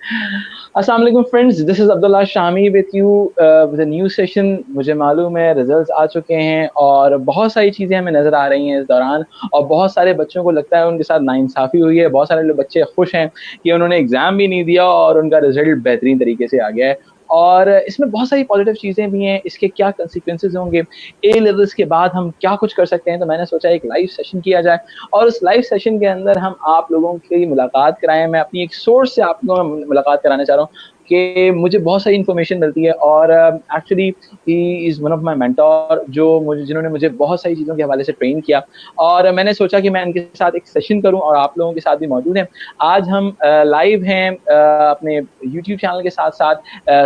अस्सलाम वालेकुम friends, this is Abdullah Shami with you with a new session. मुझे मालूम है रिजल्ट्स आ चुके हैं और बहुत सारी चीज़ें हमें नज़र आ रही हैं इस दौरान, और बहुत सारे बच्चों को लगता है उनके साथ नाइंसाफ़ी हुई है। बहुत सारे लोग बच्चे खुश हैं कि उन्होंने एग्ज़ाम भी नहीं दिया और उनका रिज़ल्ट बेहतरीन तरीके से आ गया है। और इसमें बहुत सारी पॉज़िटिव चीज़ें भी हैं, इसके क्या कॉन्सिक्वेंसेज़ होंगे, ए लेवल्स के बाद हम क्या कुछ कर सकते हैं। तो मैंने सोचा एक लाइव सेशन किया जाए और उस लाइव सेशन के अंदर हम आप लोगों की मुलाकात कराएँ। मैं अपनी एक सोर्स से आपको मुलाकात कराना चाह रहा हूँ कि मुझे बहुत सारी इन्फॉर्मेशन मिलती है, और actually he is one of my mentor, जो मुझे जिन्होंने मुझे बहुत सारी चीज़ों के हवाले से ट्रेन किया। और मैंने सोचा कि मैं इनके साथ एक सेशन करूँ और आप लोगों के साथ भी मौजूद हैं। आज हम लाइव हैं अपने यूट्यूब चैनल के साथ-साथ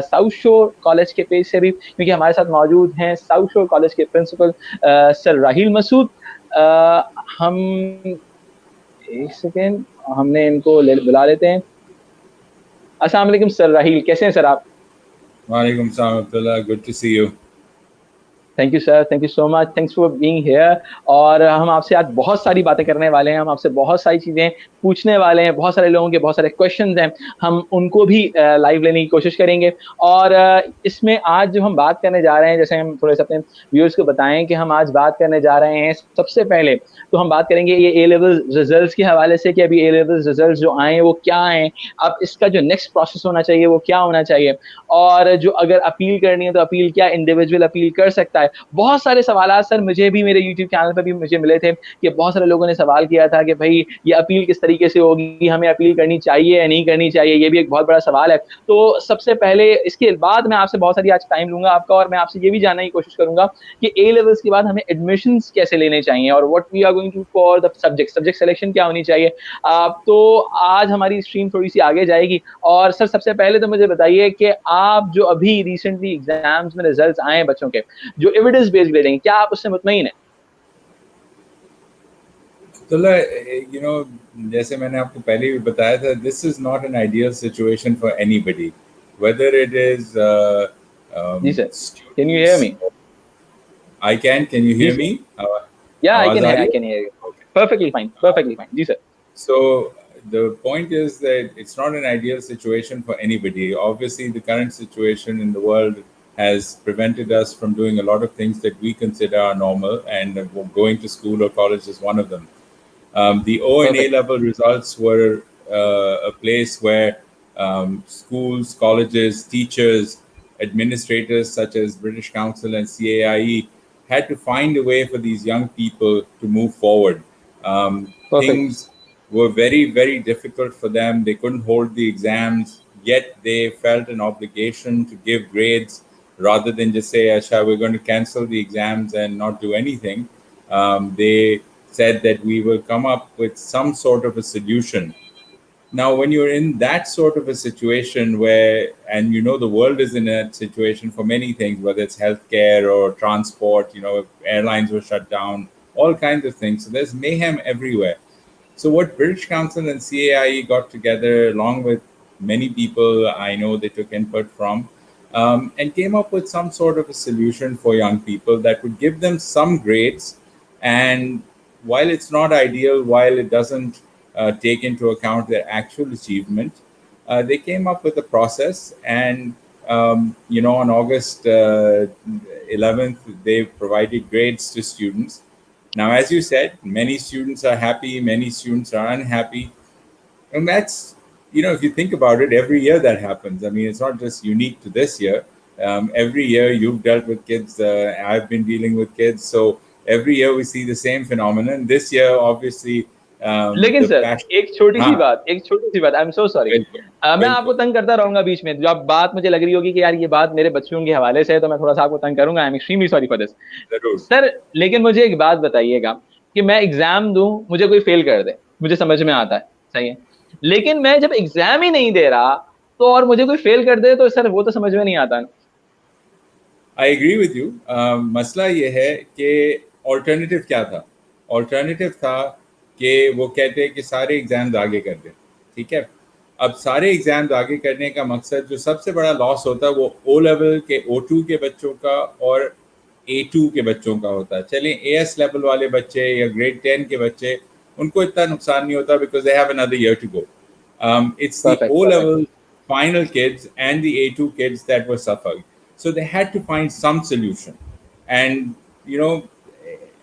साउथ शोर कॉलेज के पेज से भी, क्योंकि हमारे साथ मौजूद हैं साउथ शोर कॉलेज के प्रिंसिपल सर राहील मसूद। हम एक सेकंड, हमने इनको बुला लेते हैं। अस्सलाम वालेकुम सर राहील, कैसे हैं सर आप? Walaikum salam, Abdullah. Good to see you. Thank you sir, thank you so much, thanks for being here. और हम आपसे आज बहुत सारी बातें करने वाले हैं, हम आपसे बहुत सारी चीज़ें पूछने वाले हैं, बहुत सारे लोगों के बहुत सारे क्वेश्चंस हैं, हम उनको भी लाइव लेने की कोशिश करेंगे। और इसमें आज जो हम बात करने जा रहे हैं, जैसे हम थोड़े से अपने व्यूअर्स को बताएँ कि हम आज बात करने जा रहे हैं, सबसे पहले तो हम बात करेंगे ये ए लेवल रिज़ल्ट्स के हवाले से कि अभी ए लेवल रिज़ल्ट्स जो आए हैं वो क्या हैं? अब इसका जो नेक्स्ट प्रोसेस होना चाहिए वो क्या होना चाहिए? और जो अगर अपील करनी है तो अपील क्या इंडिविजुअल अपील कर सकता है? बहुत सारे सवालात सर मुझे भी मेरे यूट्यूब चैनल पे भी मुझे मिले थे कि बहुत सारे लोगों ने सवाल किया था कि भई ये अपील किस तरीके से होगी? हमें अपील करनी चाहिए या नहीं करनी चाहिए? ये भी एक बहुत बड़ा सवाल है। तो सबसे पहले इसके बाद मैं आपसे बहुत सारी आज टाइम लूँगा आपका, और मैं आपसे ये भी जानने की कोशिश करूँगा कि ए लेवल्स के बाद हमें एडमिशन्स कैसे लेने चाहिए और what we are going to for the subject selection क्या होनी चाहिए? तो आज हमारी स्ट्रीम थोड़ी-सी आगे जाएगी। और सर सबसे पहले तो मुझे बताइए कि आप जो अभी रिसेंटली एग्ज़ाम्स में रिज़ल्ट्स आए हैं बच्चों के, जो एविडेंस बेस्ड ग्रेडिंग, क्या आप उससे मुतमईन हैं? Abdullah, जैसे मैंने आपको पहले भी बताया था, this is not an ideal situation for anybody, whether it is जी sir, can you hear students. Me? Can you जी hear सर। me? या आवाज आ रही आई है? Can hear you. Okay. perfectly fine। जी sir. So the point is that it's not an ideal situation for anybody. Obviously, the current situation in the world has prevented us from doing a lot of things that we consider are normal, and going to school or college is one of them. The O and A Perfect, level results were a place where schools, colleges, teachers, administrators such as British Council and CAIE had to find a way for these young people to move forward. perfect, Things were very, very difficult for them. They couldn't hold the exams, yet they felt an obligation to give grades rather than just say, Asha, we're going to cancel the exams and not do anything. They said that we will come up with some sort of a solution. Now, when you're in that sort of a situation where, and the world is in that situation for many things, whether it's healthcare or transport, airlines were shut down, all kinds of things. So there's mayhem everywhere. So what British Council and CAIE got together, along with many people I know they took input from, and came up with some sort of a solution for young people that would give them some grades. And while it's not ideal, while it doesn't take into account their actual achievement, they came up with a process. And on August 11th, they provided grades to students. Now, as you said, many students are happy, many students are unhappy. And that's, if you think about it, every year that happens. I mean, it's not just unique to this year. Every year you've dealt with kids, I've been dealing with kids. So every year we see the same phenomenon. This year, obviously, लेकिन the sir passion. हाँ, एक छोटी-सी बात, I am so sorry. बिल्कुल, मैं आपको बिल्कुल, तंग करता रहूँगा बीच में, जब बात मुझे लग रही होगी कि यार ये बात मेरे बच्चों के हवाले से है, तो मैं थोड़ा-सा आपको तंग करूँगा। I am extremely sorry for this. जरूर। सर, लेकिन मुझे एक बात बताइएगा कि मैं एग्ज़ाम दूँ, मुझे कोई फ़ेल कर दे, मुझे समझ में आता है, सही है। लेकिन मैं जब एग्ज़ाम ही नहीं दे रहा, तो और मुझे कोई फ़ेल कर दे, तो सर वो तो समझ में नहीं आता ना। I agree with you. मसला ये है कि ऑल्टरनेटिव क्या था? ऑल्टरनेटिव था कि वो कहते हैं कि सारे एग्जाम्स आगे कर दें। ठीक है, अब सारे एग्जाम्स आगे करने का मकसद, जो सबसे बड़ा लॉस होता है, वो ओ लेवल के O2 के बच्चों का और A2 के बच्चों का होता है। चलिए, AS लेवल वाले बच्चे या ग्रेड 10 के बच्चे, उनको इतना नुकसान नहीं होता because they have another year to go. It's the perfect, O perfect. Level final kids and the A2 kids that were suffering. So they had to find some solution. And,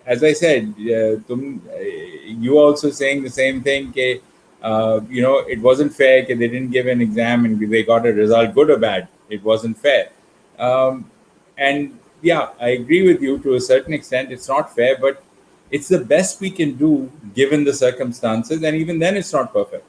as I said, you also saying the same thing, it wasn't fair, they didn't give an exam and they got a result, good or bad. It wasn't fair. And yeah, I agree with you to a certain extent. It's not fair, but it's the best we can do given the circumstances. And even then, it's not perfect.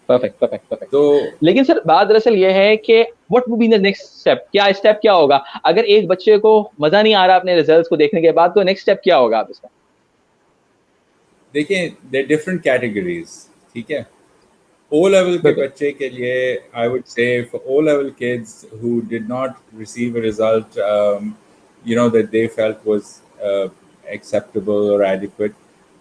Perfect perfect perfect. तो लेकिन sir बात दरअसल ये है कि what would be the next step, क्या step क्या होगा अगर एक बच्चे को मजा नहीं आ रहा अपने रिजल्ट्स को देखने के बाद, तो नेक्स्ट स्टेप क्या होगा आप इसका? देखिए, देयर डिफरेंट कैटेगरीज, ठीक है। O level के बच्चे के लिए I would say for O level kids who did not receive a result that they felt was acceptable or adequate,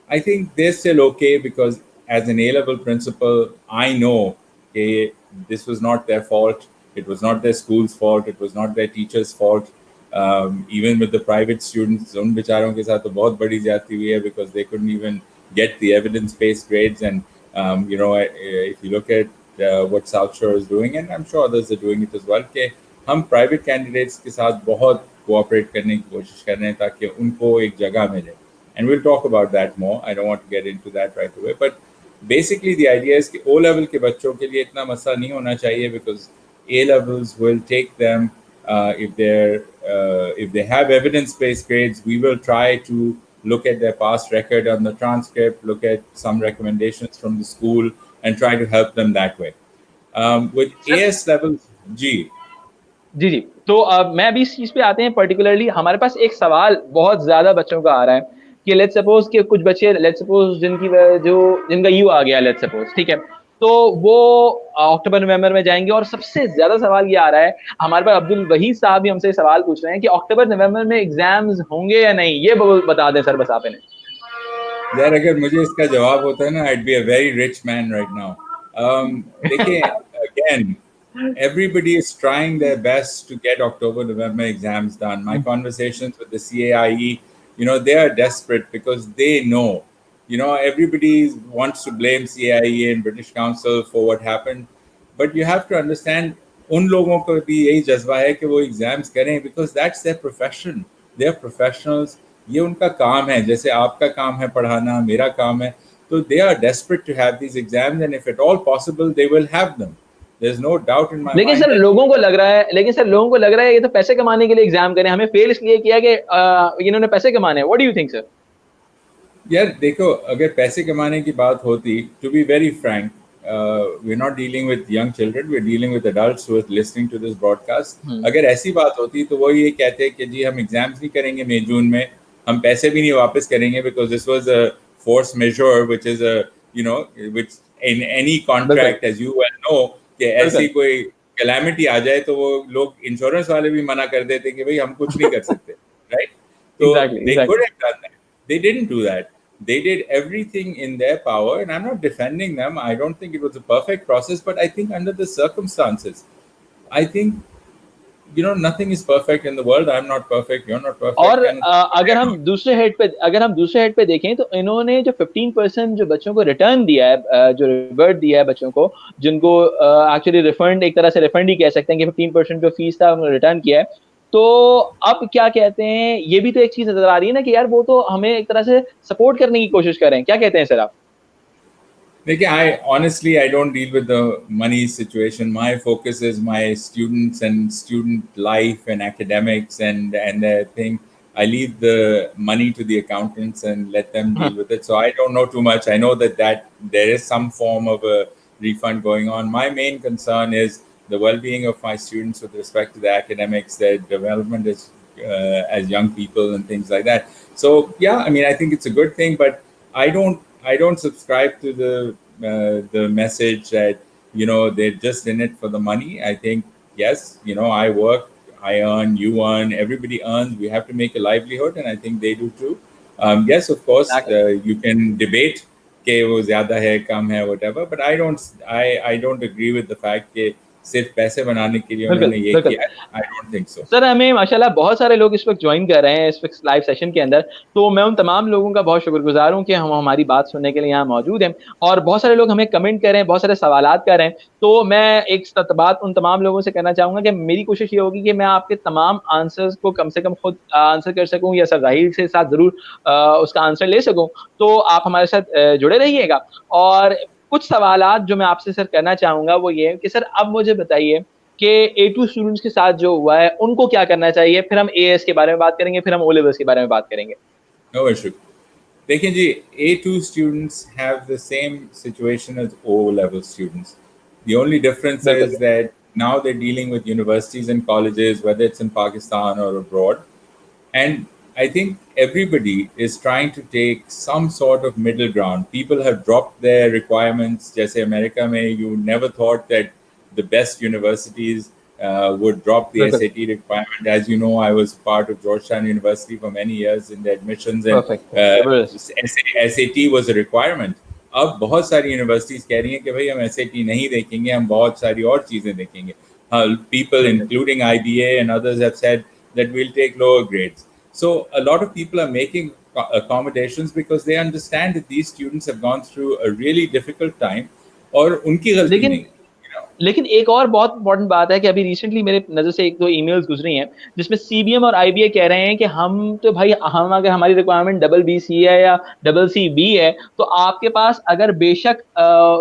I think they're still okay, because as an A level principal I know this was not their fault, it was not their school's fault, it was not their teacher's fault. Even with the private students, उन बेचारों के साथ तो बहुत बड़ी ज्यादती हुई है, because they couldn't even get the evidence-based grades. And if you look at what South Shore is doing, and I'm sure others are doing it as well, कि हम private candidates के साथ बहुत cooperate करने की कोशिश कर रहे हैं ताकि उनको एक जगह मिले. And we'll talk about that more. I don't want to get into that right away. But basically the idea is कि O level के बच्चों के लिए इतना मसला नहीं होना चाहिए, because A levels will take them, if they have evidence-based grades, we will try to look at their past record on the transcript, look at some recommendations from the school, and try to help them that way. With AS levels, जी जी, तो मैं अभी इस चीज पे आते हैं। Particularly हमारे पास एक सवाल बहुत ज्यादा बच्चों का आ रहा है कि लेट्स सपोज कि कुछ बच्चे, लेट्स सपोज जिनका यू आ गया, लेट्स सपोज, ठीक है, तो वो अक्टूबर नवंबर में जाएंगे। और सबसे ज्यादा सवाल ये आ रहा है, हमारे पास अब्दुल वहीद साहब भी हमसे सवाल पूछ रहे हैं कि अक्टूबर नवंबर में एग्जाम्स होंगे या नहीं, ये बता दें सर बस आप इन्हें। यार, अगर मुझे इसका जवाब होता है ना, I'd be a very rich man right now. देखिए, again, everybody is trying their best to get October, November exams done. My conversations with the CAIE, they are desperate because they know, everybody wants to blame CAIE and British Council for what happened. But you have to understand, उन लोगों को भी यही जज्बा है कि वो exams करें, because that's their profession. They're professionals. ये उनका काम है, जैसे आपका काम है पढ़ाना, मेरा काम है. So they are desperate to have these exams, and if at all possible, they will have them. There's no doubt in my mind. लेकिन सर लोगों को लग रहा है ये तो पैसे कमाने के लिए एग्जाम करें, हमें फेल इसलिए किया कि इन्होंने पैसे कमाने हैं। What do you think sir? यार देखो, अगर पैसे कमाने की बात होती, to be very frank, we're not dealing with young children, we're dealing with adults who are listening to this broadcast. अगर ऐसी बात होती तो वो ये कहते कि जी हम एग्जाम्स नहीं करेंगे मई जून में, हम पैसे भी नहीं वापस करेंगे, because this was a force majeure, which is which in any contract, as you well know, कि ऐसी कोई कैलामिटी आ जाए तो वो लोग इंश्योरेंस वाले भी मना कर देते कि भाई हम कुछ नहीं कर सकते, राइट? तो they could have done that. They didn't do that. They did everything in their power, and I'm not defending them. I don't think it was a perfect process, but I think under the circumstances, I think nothing is perfect in the world. I'm not perfect, you're not perfect. और अगर हम दूसरे head पे देखें तो इन्होंने जो 15% जो बच्चों को रिटर्न दिया है, जो रिवर्ट दिया है बच्चों को, जिनको एक्चुअली रिफंड, एक तरह से रिफंड ही कह सकते हैं कि 15% जो फीस था उन्होंने रिटर्न किया है। तो अब क्या कहते हैं, ये भी तो एक चीज नजर आ रही है ना कि यार वो तो हमें एक तरह से सपोर्ट करने की कोशिश कर रहे हैं। क्या कहते हैं सर आप? देखिए, I don't deal with the money situation. My focus is my students and student life and academics and the thing. I leave the money to the accountants and let them deal with it. So I don't know too much. I know that there is some form of a refund going on. My main concern is the well-being of my students with respect to the academics, their development as young people and things like that. So yeah, I mean, I think it's a good thing, but I don't subscribe to the message that they're just in it for the money. I think yes, I work, I earn, you earn, everybody earns. We have to make a livelihood, and I think they do too. Yes, of course, you can debate कि वो ज़्यादा है, कम है, whatever. But I don't agree with the fact that सिर्फ पैसे बनाने के लिए बिल्कुल, उन्होंने ये बिल्कुल। किया। I don't think so. Sir हमें माशाल्लाह बहुत सारे लोग इस वक्त ज्वाइन कर रहे हैं इस वक्त लाइव सेशन के अंदर। तो मैं उन तमाम लोगों का बहुत शुक्रगुजार हूं कि हम हमारी बात सुनने के लिए यहाँ मौजूद हैं। और बहुत सारे लोग हमें कमेंट कर रहे हैं, बहुत सारे सवालात कर रहे हैं। तो मैं एक बात उन तमाम लोगों से करना चाहूंगा कि मेरी कोशिश ये होगी कि मैं आपके तमाम आंसर्स को कम से कम खुद आंसर कर सकूं, या सर राहील से साथ जरूर उसका आंसर ले सकूं। तो आप हमारे साथ जुड़े रहिएगा। और कुछ सवालात जो मैं आपसे सर करना चाहूंगा वो ये है कि सर अब मुझे बताइए कि A2 स्टूडेंट्स के साथ जो हुआ है उनको क्या करना चाहिए, फिर हम AS के बारे में बात करेंगे, फिर हम O लेवल्स के बारे में बात करेंगे। No issue. देखिए जी, A2 students have the same situation as O level students. The only difference बिल्कुल। is that now they're dealing with universities and colleges, whether it's in Pakistan or abroad. And I think everybody is trying to take some sort of middle ground. People have dropped their requirements. Jaise America mein, you never thought that the best universities would drop the बिल्कुल। SAT requirement. As you know, I was part of Georgetown University for many years in the admissions, and perfect, जबरदस्त। SAT was a requirement. अब बहुत सारी universities कह रही हैं कि भाई हम SAT नहीं देखेंगे, हम बहुत सारी और चीजें देखेंगे. People, बिल्कुल। including IBA and others, have said that we'll take lower grades. So a lot of people are making accommodations because they understand that these students have gone through a really difficult time, और उनकी गलती लेकिन नहीं. You know, लेकिन एक और बहुत important बात है कि अभी रिसेंटली मेरे नज़र से 1-2 ईमेल्स गुजरी हैं, जिसमें सीबीएम और आईबीए कह रहे हैं कि हम तो भाई हम अगर हमारी रिक्वायरमेंट डबल बी सी है या डबल सी बी है, तो आपके पास अगर बेशक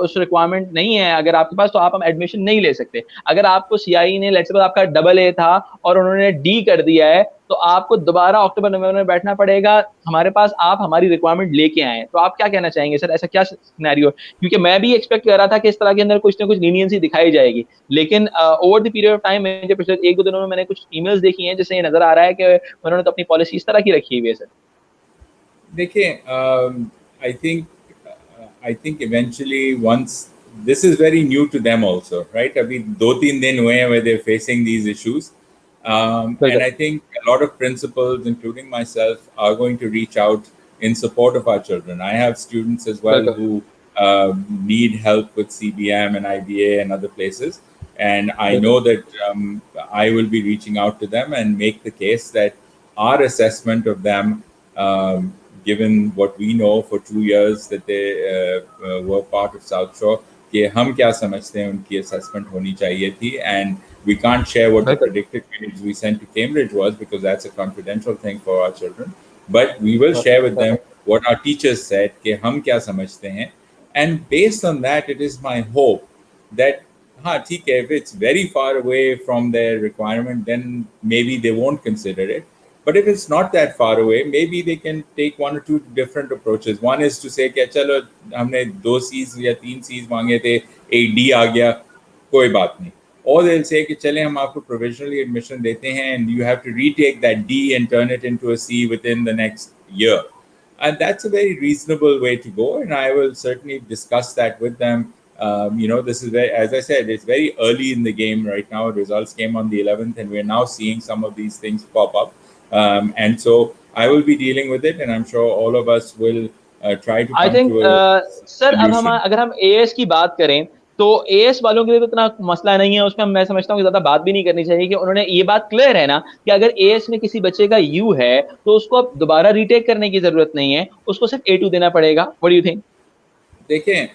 उस रिक्वायरमेंट नहीं है अगर आपके पास, तो आप हम एडमिशन नहीं ले सकते। अगर आपको सीआई ने लेट्स सपोज आपका डबल ए था और उन्होंने डी कर दिया है, तो आपको दोबारा अक्टूबर नवंबर में बैठना पड़ेगा हमारे पास, आप हमारी रिक्वायरमेंट लेके आए। तो आप क्या कहना चाहेंगे सर, ऐसा क्या सिनेरियो? क्योंकि मैं भी एक्सपेक्ट कर रहा था कि इस तरह के अंदर कुछ ना कुछ लीनियंसी दिखाई जाएगी, लेकिन over the period of time में जो पिछले 1-2 दिनों में मैंने कुछ ईमेल्स देखी हैं, जिससे ये नजर आ रहा है कि उन्होंने तो अपनी पॉलिसी इस तरह की रखी हुई है सर। देखिए, I think I think eventually once this is very new to them also, right? अभी 2-3 दिन हुए हैं where they're facing these issues, and बिल्कुल। I think a lot of principals, including myself, are going to reach out in support of our children. I have students as well बिल्कुल। who need help with CBM and IBA and other places, and I know बिल्कुल। that I will be reaching out to them and make the case that our assessment of them, um, given what we know for 2 years that they were part of South Shore, कि हम क्या समझते हैं उनकी assessment होनी चाहिए थी, and we can't share what the बिल्कुल। predicted grades we sent to Cambridge was because that's a confidential thing for our children, but we will share with them perfect. what our teachers said कि हम क्या समझते हैं, and based on that it is my hope that हाँ ठीक है, if it's very far away from their requirement then maybe they won't consider it. But if it's not that far away, maybe they can take 1 or 2 different approaches. One is to say कि चलो हमने 2 C's या 3 C's मांगे थे, एक D आ गया, कोई बात नहीं. Or they'll say कि चले हम आपको provisionally admission देते हैं and you have to retake that D and turn it into a C within the next year. And that's a very reasonable way to go, and I will certainly discuss that with them. This is very, as I said, it's very early in the game right now. Results came on the 11th, and we're now seeing some of these things pop up. And so I will be dealing with it, and I'm sure all of us will try to I come think to a sir अब हम solution. अगर हम as की बात करें, तो as वालों के लिए तो इतना मसला नहीं है, उसमें मैं समझता हूँ कि ज्यादा बात भी नहीं करनी चाहिए, कि उन्होंने ये बात क्लियर है ना कि अगर एएस में किसी बच्चे का यू है तो उसको अब दोबारा रीटेक करने की जरूरत नहीं है, उसको सिर्फ A2 देना पड़ेगा। What do you think? देखें,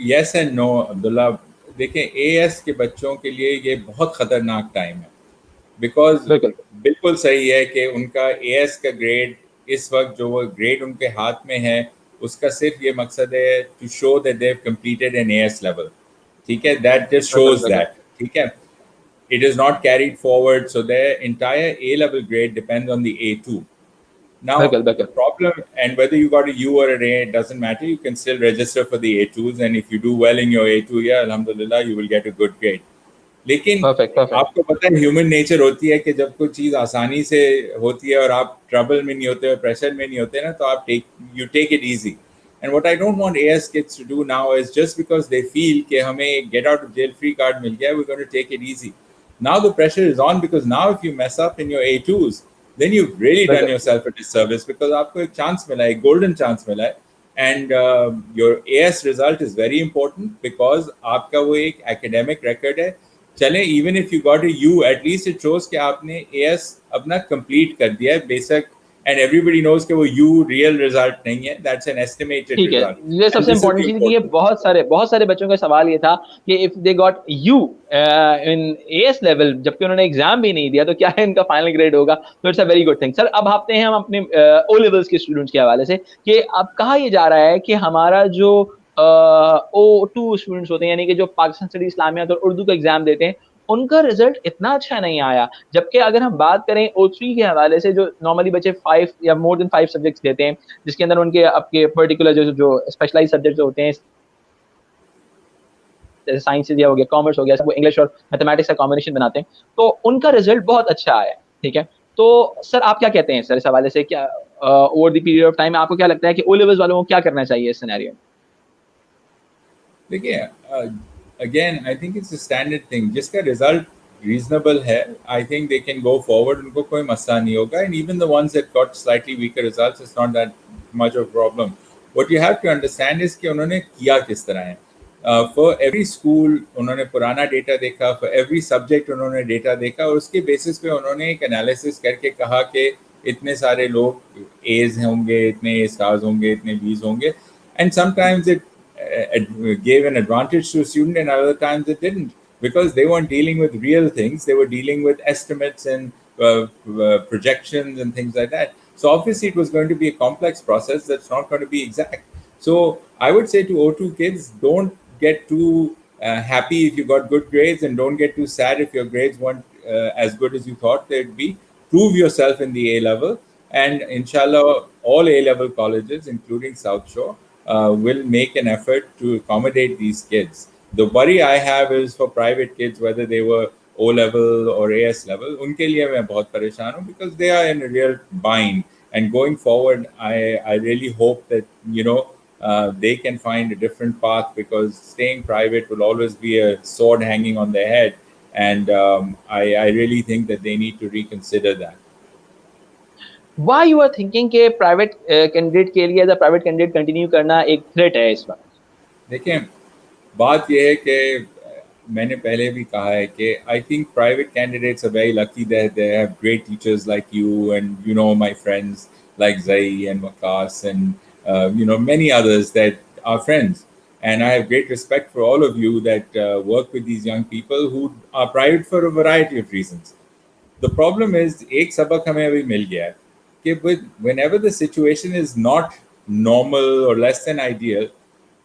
यस एंड नो अब्दुल्ला. देखें, एएस के बच्चों के लिए ये बहुत ख़तरनाक टाइम है, बिकॉज बिल्कुल। बिल्कुल सही है कि उनका एएस का ग्रेड इस वक्त जो वो ग्रेड उनके हाथ में है, उसका सिर्फ ये मकसद है to show that they have completed an AS level. ठीक है, दैट जस्ट बिल्कुल। शोज बिल्कुल। दैट. ठीक है, it is not carried forward, so their entire A level grade depends on the A2. Now, बिल्कुल। the बिल्कुल। problem, and whether you got a U or an A, it doesn't matter. You can still register for the A2s, and if you do well in your A2 year, alhamdulillah, you will get a good grade. लेकिन perfect. Perfect. आपको पता है human nature होती है कि जब कोई चीज़ आसानी से होती है और आप ट्रबल में नहीं होते और प्रेशर में नहीं होते ना, तो आप you take it easy. And what I don't want as kids to do now is just because they feel कि हमें get out of jail free card मिल गया, we going to take it easy. Now the pressure is on because now if you mess up in your A2s, then you've really done बिल्कुल। yourself a disservice because आपको एक chance मिला है, एक golden chance मिला है. And your AS result is very important because आपका वो एक academic record है. चले even if you got a U, at least it shows कि आपने AS अपना complete कर दिया है basic, and everybody knows कि वो U real result नहीं है. That's an estimated ठीक है, result, ये and सबसे this is इम्पोर्टेंट the चीज़ है कि ये important. बहुत सारे बच्चों का सवाल ये था कि if they got U in as level जबकि उन्होंने एग्ज़ाम भी नहीं दिया, तो क्या है इनका फाइनल ग्रेड होगा? तो it's a very good thing. Sir, अब आते हैं हम अपने ओ लेवल्स के स्टूडेंट्स के हवाले से कि अब कहा ये जा रहा है कि हमारा जो O2 स्टूडेंट्स होते हैं, यानी कि जो पाकिस्तान स्टडी इस्लामियात और उर्दू का एग्ज़ाम देते हैं, उनका रिज़ल्ट इतना अच्छा नहीं आया। जबकि अगर हम बात करें O3 के हवाले से, जो नॉर्मली बच्चे 5 या मोर देन 5 सब्जेक्ट्स देते हैं, जिसके अंदर उनके आपके पर्टिकुलर जो जो स्पेशलाइज़्ड सब्जेक्ट्स होते हैं, जैसे साइंसेज़ या हो गया, कॉमर्स हो गया, वो इंग्लिश और मैथमेटिक्स का कॉम्बिनेशन बनाते हैं, तो उनका रिज़ल्ट बहुत अच्छा आया है, ठीक है? तो सर, आप क्या कहते हैं सर इस हवाले से? क्या over the period of time आपको क्या लगता है कि ओ लेवल्स वालों को क्या करना चाहिए इस सिनेरियो में? देखिए, again I think it's a standard thing. जिसका रिजल्ट रीजनेबल है, I think they can go forward. उनको कोई मसला नहीं होगा. And even the ones that got slightly weaker results, it's not that much of problem. What you have to understand is कि उन्होंने किया किस तरह है. फॉर एवरी स्कूल उन्होंने पुराना डेटा देखा, फॉर एवरी सब्जेक्ट उन्होंने डेटा देखा, और उसके बेसिस पे उन्होंने एक एनालिसिस करके कहा कि इतने सारे लोग एज होंगे, इतने ए स्टार्स होंगे, इतने बीज होंगे. And sometimes it gave an advantage to a student, and other times it didn't, because they weren't dealing with real things. They were dealing with estimates and projections and things like that. So obviously it was going to be a complex process that's not going to be exact. So I would say to O2 kids, don't get too happy if you got good grades, and don't get too sad if your grades weren't as good as you thought they'd be. Prove yourself in the A level, and inshallah, all A level colleges, including South Shore, will make an effort to accommodate these kids. The worry I have is for private kids, whether they were O level or AS level. उनके लिए मैं बहुत परेशान हूँ, because they are in a real bind. And going forward, I really hope that they can find a different path, because staying private will always be a sword hanging on their head. And I really think that they need to reconsider that. Why you are thinking कि private candidate के लिए as a private candidate continue करना एक threat है इस वक़्त? देखिए, बात यह है कि मैंने पहले भी कहा है कि I think private candidates are very lucky that they have great teachers like you, and my friends like Zai and Waqas, and many others that are friends. And I have great respect for all of you that work with these young people who are private for a variety of reasons. The problem is, एक सबक हमें अभी मिल गया है कि whenever the situation is not normal or less than ideal,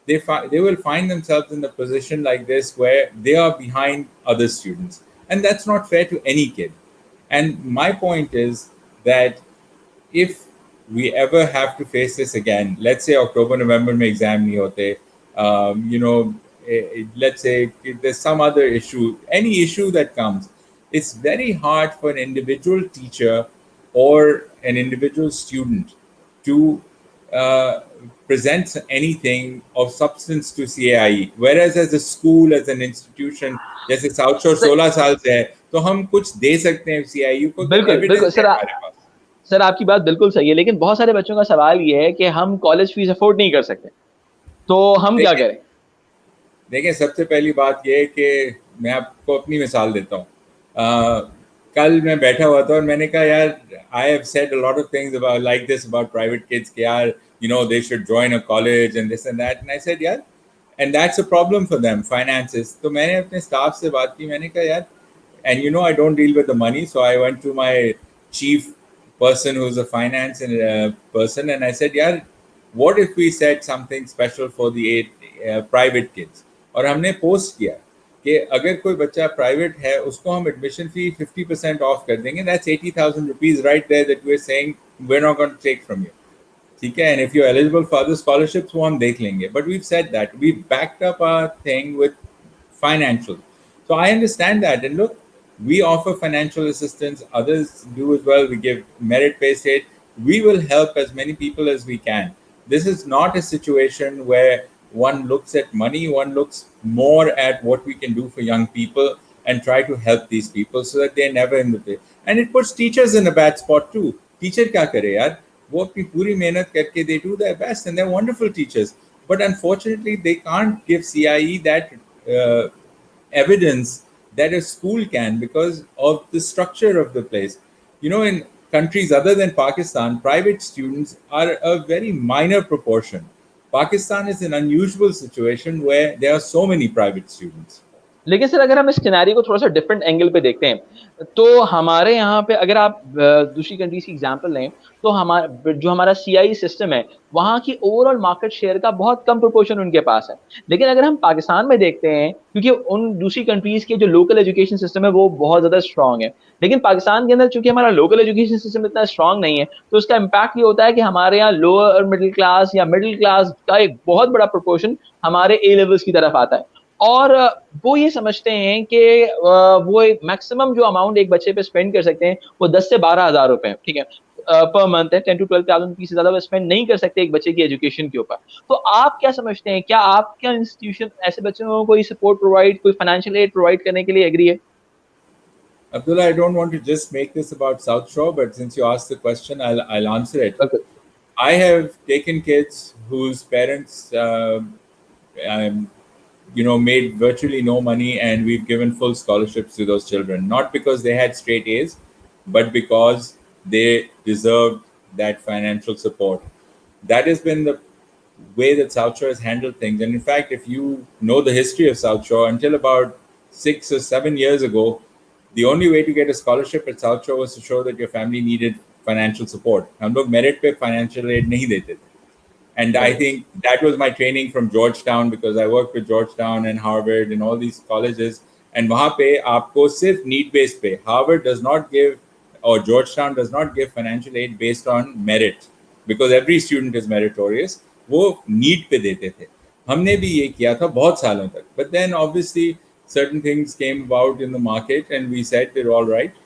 they will find themselves in a position like this where they are behind other students, and that's not fair to any kid. And my point is that if we ever have to face this again, let's say October, November में exam नहीं होते, let's say there's some other issue, any issue that comes, it's very hard for an individual teacher or an individual student to uh, present anything of substance to CAIE. Whereas as a school, as an institution, जैसे south शोर sir 16 साल से है, तो हम कुछ दे सकते हैं CAIE को, तो बिल्कुल, बिल्कुल एविडेंस है सर। हमारे पास. सर, आपकी बात बिल्कुल सही है, लेकिन बहुत सारे बच्चों का सवाल ये है कि हम कॉलेज फीस अफ़ोर्ड नहीं कर सकते, तो हम क्या देखिए करें? देखिए सबसे पहली बात यह है कि मैं आपको अपनी मिसाल देता हूँ. कल मैं बैठा हुआ था और मैंने कहा, यार, I have said a lot of things about like this about private kids कि यार, they should join a college and this and that. And I said, यार, and that's a problem for them, finances. तो मैंने अपने staff से बात की. मैंने कहा, यार, and I don't deal with the money, so I went to my chief person who's a finance and person, and I said, yeah, what if we said something special for the 8 private kids? और हमने post किया कि अगर कोई बच्चा private है, उसको हम एडमिशन फी 50% ऑफ कर देंगे. That's 80,000 rupees right there that we're saying we're not going to take from you. ठीक है, and if you're eligible for other scholarships, वो हम देख लेंगे. But we've said that. We've backed up our thing with financial. So I understand that. And look, we offer financial assistance. Others do as well. We give merit-based aid. We will help as many people as we can. This is not a situation where one looks at money. One looks more at what we can do for young people and try to help these people so that they're never in the pay. And it puts teachers in a bad spot too. Teacher क्या करे यार? वो अपनी पूरी मेहनत करके they do their best and they're wonderful teachers. But unfortunately, they can't give CIE that evidence that a school can because of the structure of the place. You know, in countries other than Pakistan, private students are a very minor proportion. Pakistan is an unusual situation where there are so many private students. लेकिन sir अगर हम इस scenario को थोड़ा सा different angle पे देखते हैं तो हमारे यहाँ पे अगर आप दूसरी कंट्रीज की एग्जांपल लें तो हमारा जो हमारा सीआई सिस्टम है वहाँ की ओवरऑल मार्केट शेयर का बहुत कम प्रोपोर्शन उनके पास है। लेकिन अगर हम पाकिस्तान में देखते हैं क्योंकि उन दूसरी कंट्रीज के जो लोकल एजुकेशन सिस्टम है वो बहुत ज्यादा स्ट्रांग है, लेकिन पाकिस्तान के अंदर चूंकि हमारा लोकल एजुकेशन सिस्टम इतना स्ट्रांग नहीं है तो उसका इम्पैक्ट ये होता है कि हमारे यहाँ लोअर मिडिल क्लास या मिडिल क्लास का एक बहुत बड़ा प्रोपोर्शन हमारे ए लेवल्स की तरफ आता है। और वो ये समझते हैं कि वो एक मैक्सिमम जो अमाउंट एक बच्चे पे स्पेंड कर सकते हैं वो 10 से 12 हज़ार रुपए है, ठीक है, पर मंथ है। 10 to 12,000 रुपीज से ज्यादा वो स्पेंड नहीं कर सकते एक बच्चे की एजुकेशन के ऊपर। तो आप क्या समझते हैं, क्या आपका इंस्टीट्यूशन ऐसे बच्चों को कोई सपोर्ट प्रोवाइड, कोई फाइनेंशियल एड प्रोवाइड करने के लिए एग्री है? Abdullah, I don't want to just make this about South Shore, but since you asked the question, I'll answer it. Okay. I have taken kids whose parents, um, made virtually no money, and we've given full scholarships to those children. Not because they had straight A's, but because they deserved that financial support. That has been the way that South Shore has handled things. And in fact, if you know the history of South Shore, until about 6 or 7 years ago, the only way to get a scholarship at South Shore was to show that your family needed financial support. हम लोग merit पे financial aid नहीं देते थे. And I think that was my training from Georgetown, because I worked with Georgetown and Harvard and all these colleges. And वहाँ पे आपको सिर्फ need based पे, Harvard does not give, or Georgetown does not give financial aid based on merit, because every student is meritorious. वो need पे देते थे. हमने भी ये किया था बहुत सालों तक. But then obviously certain things came about in the market and we said they're all right.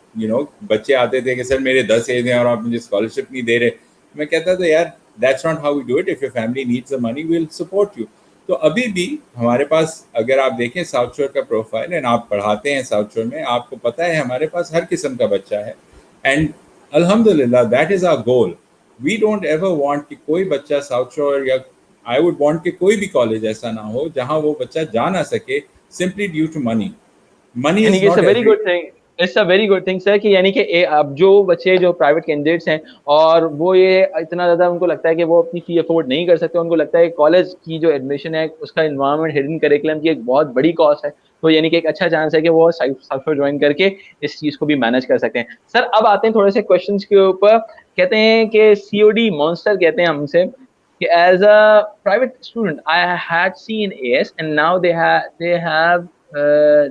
बच्चे आते थे कि सर मेरे 10 एज हैं और आप मुझे स्कॉलरशिप नहीं दे रहे। मैं कहता था यार, that's not how we do it. If your family needs the money, we'll support you. तो अभी भी हमारे पास, अगर आप देखें साउथ शोर का प्रोफाइल एंड आप पढ़ाते हैं साउथ शोर में, आपको पता है हमारे पास हर किस्म का बच्चा है। एंड अल्हम्दुलिल्लाह, that is our goal. We don't ever want कि कोई बच्चा साउथ शोर, या आई वुड वांट कि कोई भी कॉलेज ऐसा ना हो जहां वो बच्चा जा ना सके simply due to money. Money is not everything. It's a very good thing sir कि यानी कि अब जो बच्चे जो प्राइवेट कैंडिडेट्स हैं और वो ये इतना ज़्यादा उनको लगता है कि वो अपनी फी अफोर्ड नहीं कर सकते, उनको लगता है कॉलेज की जो एडमिशन है उसका इन्वायरमेंट, हिडन करिकुलम की एक बहुत बड़ी कॉस्ट है, तो यानी कि एक अच्छा चांस है कि वो साइफर ज्वाइन करके इस चीज़ को भी मैनेज कर सकते हैं। सर अब आते हैं थोड़े से क्वेश्चन के ऊपर। कहते हैं कि सीओडी मॉन्स्टर कहते हैं हमसे कि as a private student I had seen AS and now they have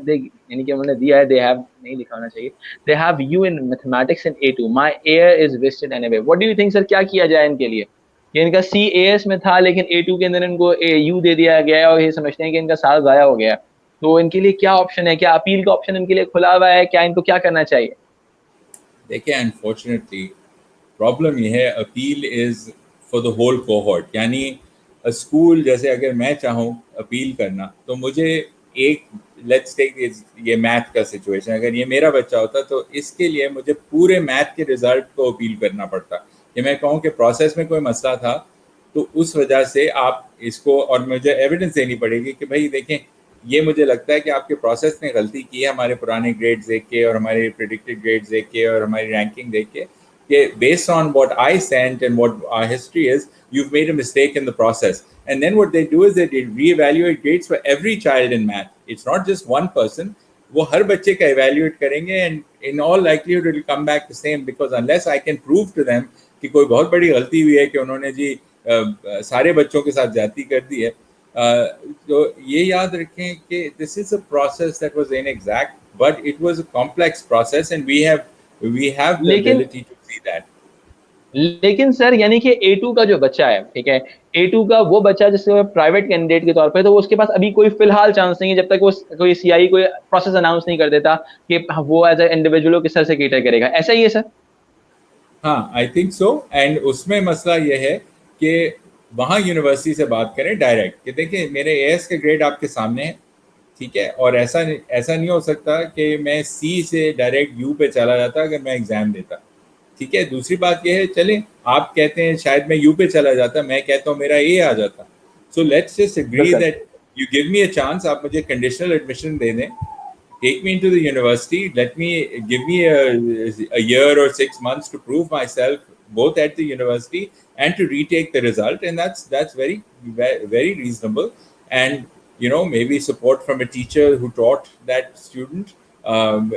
they यानी कि उन्होंने दिया है, they have नहीं लिखा होना चाहिए, they have you in mathematics in A2, my year is wasted anyway, what do you think sir, क्या किया जाए इनके लिए? ये इनका CAS में था लेकिन A2 के अंदर इनको AU दे दिया गया है और ये समझते हैं कि इनका साल ज़ाया हो गया, तो इनके लिए क्या ऑप्शन है, क्या अपील का ऑप्शन इनके लिए खुला हुआ है, क्या इनको क्या करना चाहिए? देखिए, अनफॉर्चुनेटली प्रॉब्लम ये है, appeal is for the whole cohort. यानी स्कूल, जैसे अगर मैं चाहूँ अपील करना, तो मुझे एक, लेट्स टेक ये मैथ का सिचुएशन, अगर ये मेरा बच्चा होता तो इसके लिए मुझे पूरे मैथ के रिजल्ट को अपील करना पड़ता कि मैं कहूँ कि प्रोसेस में कोई मसला था, तो उस वजह से आप इसको, और मुझे एविडेंस देनी पड़ेगी कि भाई देखें, ये मुझे लगता है कि आपके प्रोसेस ने गलती की है, हमारे पुराने ग्रेड्स देख के और हमारे प्रिडिक्टेड ग्रेड्स देख के और हमारी रैंकिंग देख के, कि based on what I sent and what our history is, you've made a mistake in the process. And then what they do is they reevaluate grades for every child in math. It's not just one person. वो हर बच्चे का evaluate करेंगे, and in all likelihood it will come back the same, because unless I can prove to them कि कोई बहुत बड़ी गलती हुई है कि उन्होंने जी सारे बच्चों के साथ ज्यादती कर दी है, तो ये याद रखें कि this is a process that was inexact, but it was a complex process, and we have the ability to see that. लेकिन सर यानी कि A2 का जो बच्चा है, ठीक है, A2 का वो बच्चा जिससे प्राइवेट कैंडिडेट के तौर पे, तो उसके पास अभी कोई फिलहाल चांस नहीं है जब तक वो कोई सीआई कोई प्रोसेस अनाउंस नहीं कर देता कि वो एज ए इंडिविजुअल किस तरह से कैटर करेगा, ऐसा ही है सर? हाँ, आई थिंक सो। एंड उसमें मसला ये है कि वहाँ यूनिवर्सिटी से बात करें डायरेक्ट कि देखिए मेरे एएस के ग्रेड आपके सामने है, ठीक है, और ऐसा नहीं हो सकता कि मैं सी से डायरेक्ट यू पे चला जाता अगर मैं एग्जाम देता, ठीक है, दूसरी बात यह है, चलें आप कहते हैं शायद मैं यू पे चला जाता, मैं कहता हूँ मेरा ए आ जाता, सो लेट्स जस्ट एग्री बिल्कुल that you give me a chance, आप मुझे कंडीशनल एडमिशन दे दें, take me into the university, let me give me a year or 6 months to prove myself both at the university and to retake the result, and that's very reasonable. And maybe support from a teacher who taught that student, and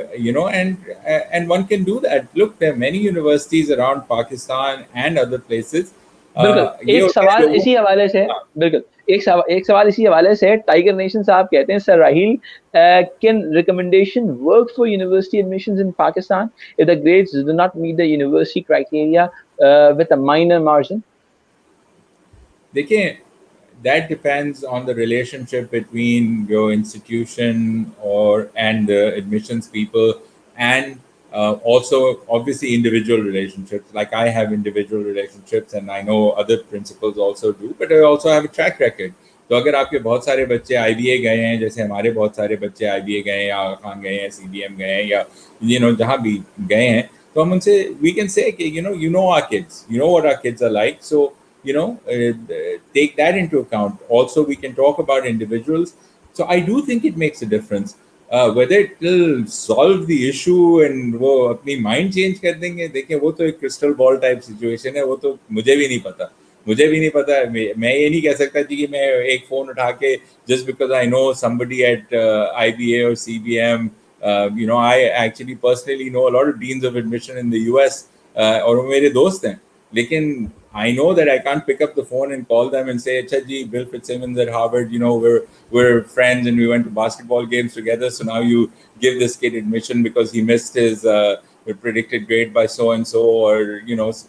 one can do that. Look, there are many universities around Pakistan and other places. बिल्कुल, ये एक होता है सवाल लोगों, इसी हवाले से हाँ, बिल्कुल, एक सवाल इसी हवाले से टाइगर नेशन साहब कहते हैं, sir Raheel, can recommendation work for university admissions in Pakistan if the grades do not meet the university criteria with a minor margin? देखिए, that depends on the relationship between your institution or and the admissions people, and also obviously individual relationships. Like I have individual relationships, and I know other principals also do, but I also have a track record. तो अगर आपके बहुत सारे बच्चे IBA गए हैं, जैसे हमारे बहुत सारे बच्चे IBA गए हैं, या आगा खान गए हैं, CBM गए हैं, या जहाँ भी गए हैं, तो हम उनसे we can say कि our kids, what our kids are like, so take that into account. Also, we can talk about individuals. So I do think it makes a difference. Whether it will solve the issue and वो अपनी mind change कर देंगे, देखिए वो तो एक crystal ball type situation है, वो तो मुझे भी नहीं पता, मैं ये नहीं कह सकता जी कि मैं एक फोन उठा के just because I know somebody at IBA or CBM, I actually personally know a lot of deans of admission in the US, और वो मेरे दोस्त हैं, लेकिन I know that I can't pick up the phone and call them and say, "Acha ji, Bill Fitzsimmons at Harvard, we're friends and we went to basketball games together. So now you give this kid admission because he missed his predicted grade by so and so, or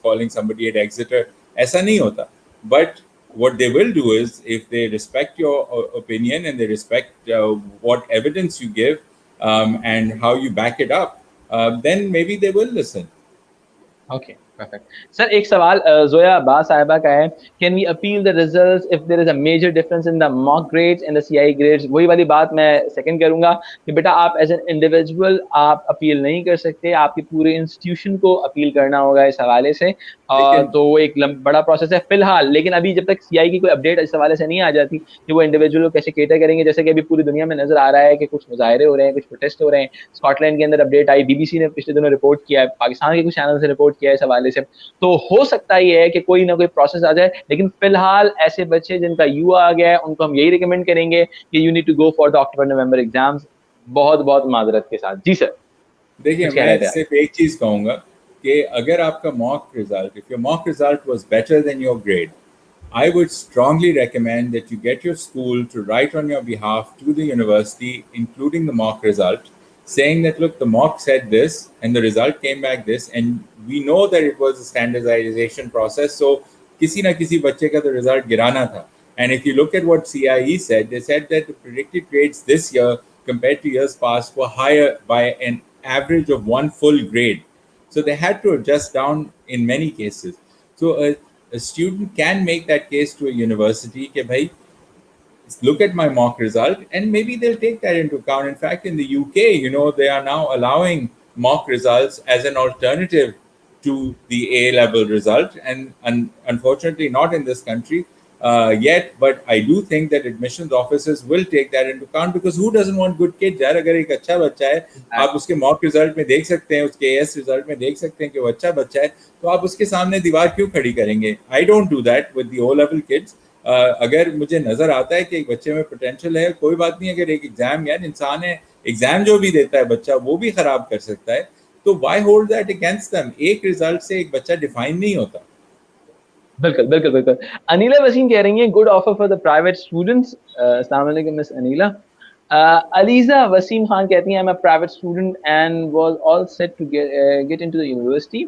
calling somebody at Exeter." ऐसा नहीं होता. But what they will do is, if they respect your opinion and they respect what evidence you give, and how you back it up, then maybe they will listen. Okay, perfect. Sir एक सवाल ज़ोया अब्बास साहिबा का है, can we appeal the results if there is a major difference in the mock grades and the CI grades? वही वाली बात मैं second करूँगा कि बेटा आप एज़ एन इंडिविजुअल आप अपील नहीं कर सकते, आपके पूरे इंस्टीट्यूशन को अपील करना होगा इस हवाले से। लेकिन तो वो एक बड़ा प्रोसेस है फिलहाल, लेकिन अभी जब तक सीआई की कोई अपडेट इस हवाले से नहीं आ जाती कि वो इंडिविजुअल को कैसे कैटर करेंगे, जैसे कि अभी पूरी दुनिया में नज़र आ रहा है कि कुछ मुज़ाहरे हो रहे हैं, कुछ प्रोटेस्ट हो रहे हैं। स्कॉटलैंड के अंदर अपडेट आई, बीबीसी ने पिछले दिनों रिपोर्ट किया है, पाकिस्तान के कुछ चैनल से रिपोर्ट किया है इस हवाले से। तो हो सकता ये है कि कोई ना कोई प्रोसेस आ जाए, लेकिन फिलहाल ऐसे बच्चे जिनका यू आ गया है, उनको हम यही रिकमेंड करेंगे कि you need to go for the October November exams. बहुत-बहुत माज़रत के साथ। जी सर, देखिए, कुछ कह रहे मैं थे आप? सिर्फ एक चीज़ कहूँगा कि अगर आपका mock result, if your mock result was better than your grade, I would strongly recommend that you get your school to write on your behalf to the university, including the mock result, saying that, look, the mock said this and the result came back this, and we know that it was a standardization process, so किसी ना किसी बच्चे का तो result गिराना था. And if you look at what CIE said, they said that the predicted grades this year compared to years past were higher by an average of one full grade. So they had to adjust down in many cases. So a student can make that case to a university कि भाई, look at my mock result, and maybe they'll take that into account. In fact, in the UK, they are now allowing mock results as an alternative to the A level result, and unfortunately not in this country yet, but I do think that admissions officers will take that into account, because who doesn't want good kids? यार, अगर एक अच्छा बच्चा है, आप उसके mock result में देख सकते हैं, उसके एएस रिजल्ट में देख सकते हैं कि वो अच्छा बच्चा है, तो आप उसके सामने दीवार क्यों खड़ी करेंगे? I don't do that with the O level kids. अगर मुझे नजर आता है कि एक बच्चे में पोटेंशियल है, कोई बात नहीं, अगर एक एग्जाम, यार इंसान है, एग्जाम जो भी देता है बच्चा वो भी खराब कर सकता है, तो why hold that against them? एक रिजल्ट से एक बच्चा डिफाइन नहीं होता। बिल्कुल, बिल्कुल, बिल्कुल। अनीला वसीम कह रही हैं, good offer for the private students. अस्सलाम वालेकुम मिस अनीला। अलीज़ा वसीम खान कहती हैं, I am a private student and was all set to get into the university.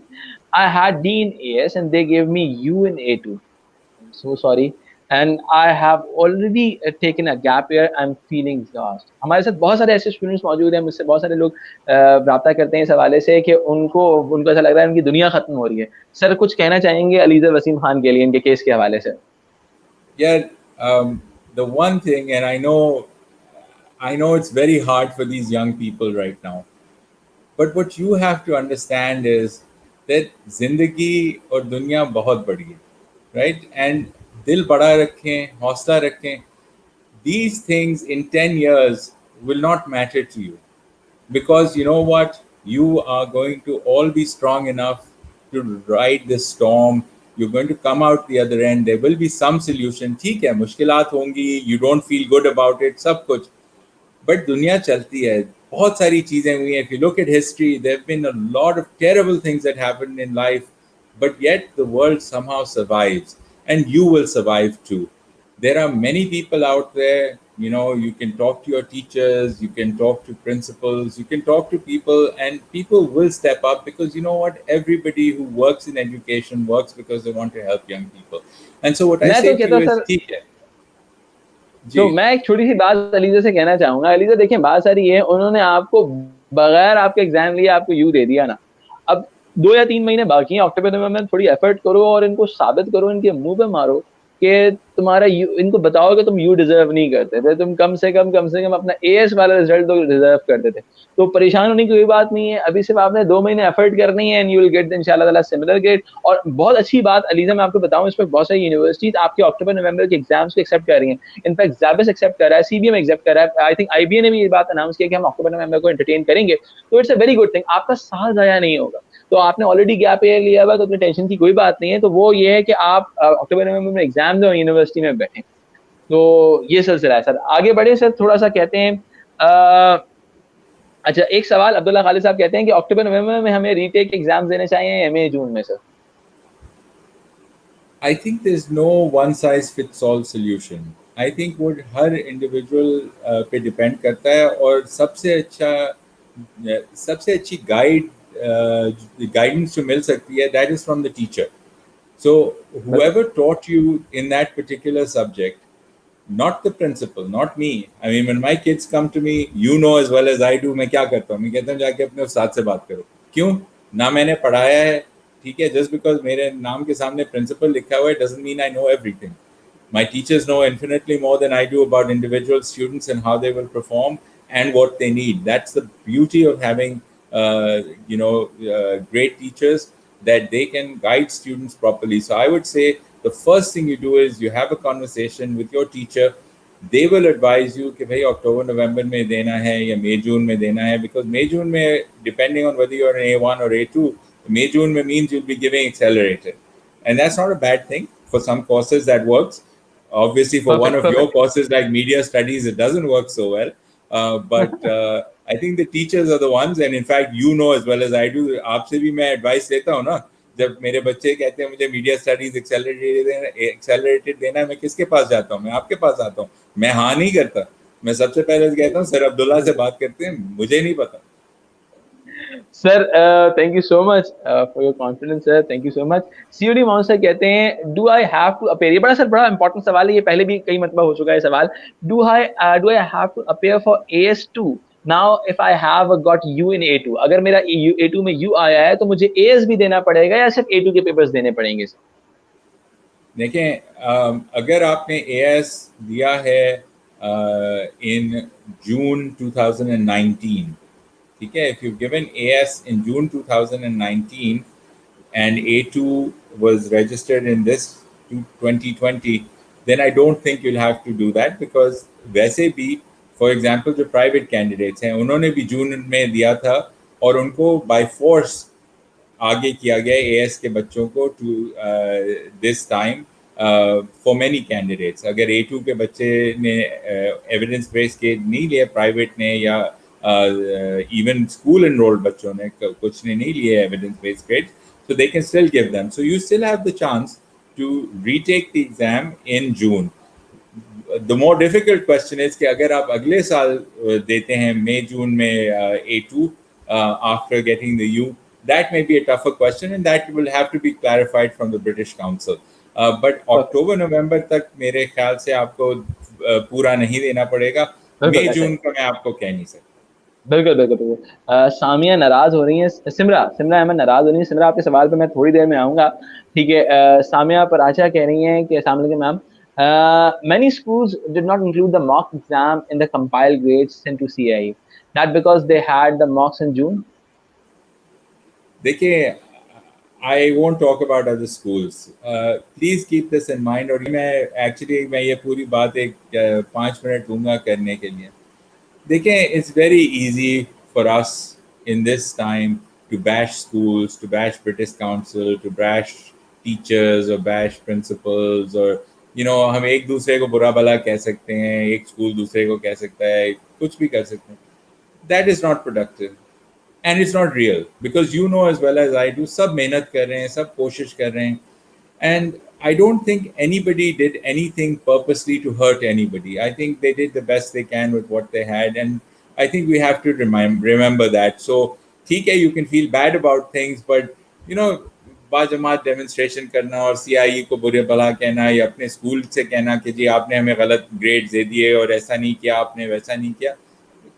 I had D in AS and they give me U in A two. So sorry, and I have already taken a gap year. I'm feeling exhausted. हमारे साथ बहुत सारे ऐसे students मौजूद हैं, मुझसे बहुत सारे लोग राब्ता करते हैं इस हवाले से कि उनको ऐसा लग रहा है उनकी दुनिया खत्म हो रही है। सर कुछ कहना चाहेंगे अलीज़ा वसीम खान के लिए इनके केस के हवाले से? Yeah, the one thing, and I know it's very hard for these young people right now, but what you have to understand is that जिंदगी और दुनिया बहुत बड़ी है, right? And दिल बड़ा रखें, हौसला रखें. These things in 10 years will not matter to you, because you know what, you are going to all be strong enough to ride this storm. You're going to come out the other end. There will be some solution. ठीक है, मुश्किलात होंगी, you don't feel good about it, सब कुछ, but दुनिया चलती है. बहुत सारी चीजें हुई हैं. If you look at history, there have been a lot of terrible things that happened in life, but yet the world somehow survives, and you will survive too. There are many people out there. You know, you can talk to your teachers, you can talk to principals, you can talk to people, and people will step up, because you know what, everybody who works in education works because they want to help young people. And so what I मैं say तो to कहता you is, sir, ठीक है जी. तो मैं एक छोटी सी बात अलीजा से कहना चाहूंगा। अलीजा देखिए, बात सारी है, उन्होंने आपको बगैर आपके एग्जाम लिए आपको यू दे दिया ना। अब 2 या 3 महीने बाकी हैं, अक्टूबर नवंबर में थोड़ी एफर्ट करो और इनको साबित करो, इनके मुंह पे मारो कि तुम्हारा यू, इनको बताओ कि तुम यू डिजर्व नहीं करते थे, तुम कम से कम अपना एएस वाला रिजल्ट तो डिजर्व करते थे। तो परेशान होने की कोई बात नहीं है, अभी सिर्फ आपने 2 महीने एफर्ट करनी है एंड यू विल गेट इंशाल्लाह ताला सिमिलर ग्रेड। और बहुत अच्छी बात अलीजा, मैं आपको बताऊं, इस पर बहुत सारी यूनिवर्सिटीज आपके अक्टूबर नवंबर के एग्जाम्स को एक्सेप्ट कर रही हैं। इनफैक्ट जैबिस एक्सेप्ट कर रहा है, सीबीएम एक्सेप्ट कर रहा है, आई थिंक आईबीए ने भी ये बात अनाउंस किया कि हम अक्टूबर नवंबर को एंटरटेन करेंगे। तो it's a very good thing, आपका साल जाया नहीं होगा। तो आपने ऑलरेडी गैप ईयर लिया हुआ, तो अपनी टेंशन की कोई बात नहीं है। तो वो ये है कि आप अक्टूबर नवंबर में एग्जाम दो, यूनिवर्सिटी में बैठें। तो ये सिलसिला है सर। आगे बढ़े सर, थोड़ा सा कहते हैं अच्छा, एक सवाल अब्दुल्ला खालिद साहब कहते हैं कि अक्टूबर नवंबर में हमें रीटेक एग्जाम देने चाहिए या मई जून में sir? I think there's no one size fits all solution. I think वो हर इंडिविजुअल पे डिपेंड करता है, और सबसे अच्छी गाइडेंस जो मिल सकती है, that is from the teacher. So whoever taught you in that particular subject, not the principal, not me. I mean, when my kids come to me, you know as well as I do, मैं क्या करता हूँ, मैं कहता हूँ जाके अपने उस्ताद से बात करो. क्यों? ना मैंने पढ़ाया है, ठीक है, just because मेरे नाम के सामने principal लिखा हुआ है doesn't mean I know everything. My teachers know infinitely more than I do about individual students and how they will perform and what they need. That's the beauty of having, great teachers, that they can guide students properly. So I would say the first thing you do is you have a conversation with your teacher. They will advise you कि भाई October November में देना है या May June में देना है, because May June में, depending on whether you're an A1 or A2, May June में means you'll be giving accelerated, and that's not a bad thing. For some courses that works. Obviously, for one perfect of your perfect. courses like media studies, it doesn't work so well. But I think the teachers are the ones, and in fact, you know as well as I do. आपसे भी मैं advice लेता हूँ ना, जब मेरे बच्चे कहते हैं मुझे मीडिया स्टडीज एक्सेलरेटेड देना है, मैं किसके पास जाता हूँ? मैं आपके पास आता हूँ। मैं हाँ नहीं करता, मैं सबसे पहले कहता हूँ सर अब्दुल्ला से बात करते हैं, मुझे नहीं पता। Sir thank you so much for your confidence sir, thank you so much. सीओडी मोहन सर कहते हैं, do I have to appear, ये बड़ा इंपॉर्टेंट सवाल है, ये पहले भी कई मरतबा हो चुका है सवाल। Do I have to appear for AS2 now if I have got U in A2? अगर मेरा A2 में यू आया है तो मुझे AS भी देना पड़ेगा या सिर्फ A2 के पेपर्स देने पड़ेंगे सर? देखें, अगर आपने AS दिया है इन जून 2019, ठीक है, if you've given AS in June 2019 and A2 was registered in this 2020, then I don't think you'll have to do that, because वैसे भी for example जो private candidates हैं उन्होंने भी जून में दिया था, और उनको by force आगे किया गया AS के बच्चों को to this time for many candidates. अगर A2 के बच्चे ने एविडेंस बेस्ड के नहीं लिया, प्राइवेट ने या इवन स्कूल एनरोल्ड बच्चों ने कुछ ने नहीं लिए evidence based grade, so they can still give them. So you still have the chance to retake the exam in June. The more difficult question is कि अगर आप अगले साल देते हैं मई जून में A2 after getting the U, that may be a tougher question, and that will have to be clarified from the British Council. But October November तक मेरे ख्याल से आपको पूरा नहीं देना पड़ेगा। मई जून का मैं आपको कह नहीं सकता। बिल्कुल बिल्कुल बिल्कुल। सामिया नाराज हो रही है, सिमरा सिमरा अहमद नाराज हो रही है। सिमरा, आपके सवाल पे मैं थोड़ी देर में आऊंगा, ठीक है। सामिया पराचा कह रही हैं कि अस्सलाम वालेकुम ma'am, many schools did not include the mock exam in the compiled grades sent to CIE, that because they had the mocks in June? देखिए, I won't talk about other schools. Please keep this in mind. और मैं ये पूरी बात एक 5 minute दूंगा करने के लिए. देखें, it's very easy for us in this time to bash schools, to bash British Council, to bash teachers or bash principals, or हम एक दूसरे को बुरा भला कह सकते हैं, एक स्कूल दूसरे को कह सकता है, कुछ भी कर सकते हैं. That is not productive. And it's not real, because you know as well as I do, सब मेहनत कर रहे हैं, सब कोशिश कर रहे हैं. And I don't think anybody did anything purposely to hurt anybody. I think they did the best they can with what they had, and I think we have to remember that. So ठीक है, you can feel bad about things, but you know, बाजमात demonstration करना और CIE को बुरे भला कहना, या अपने स्कूल से कहना कि जी आपने हमें गलत ग्रेड्स दे दिए और ऐसा नहीं किया, आपने वैसा नहीं किया.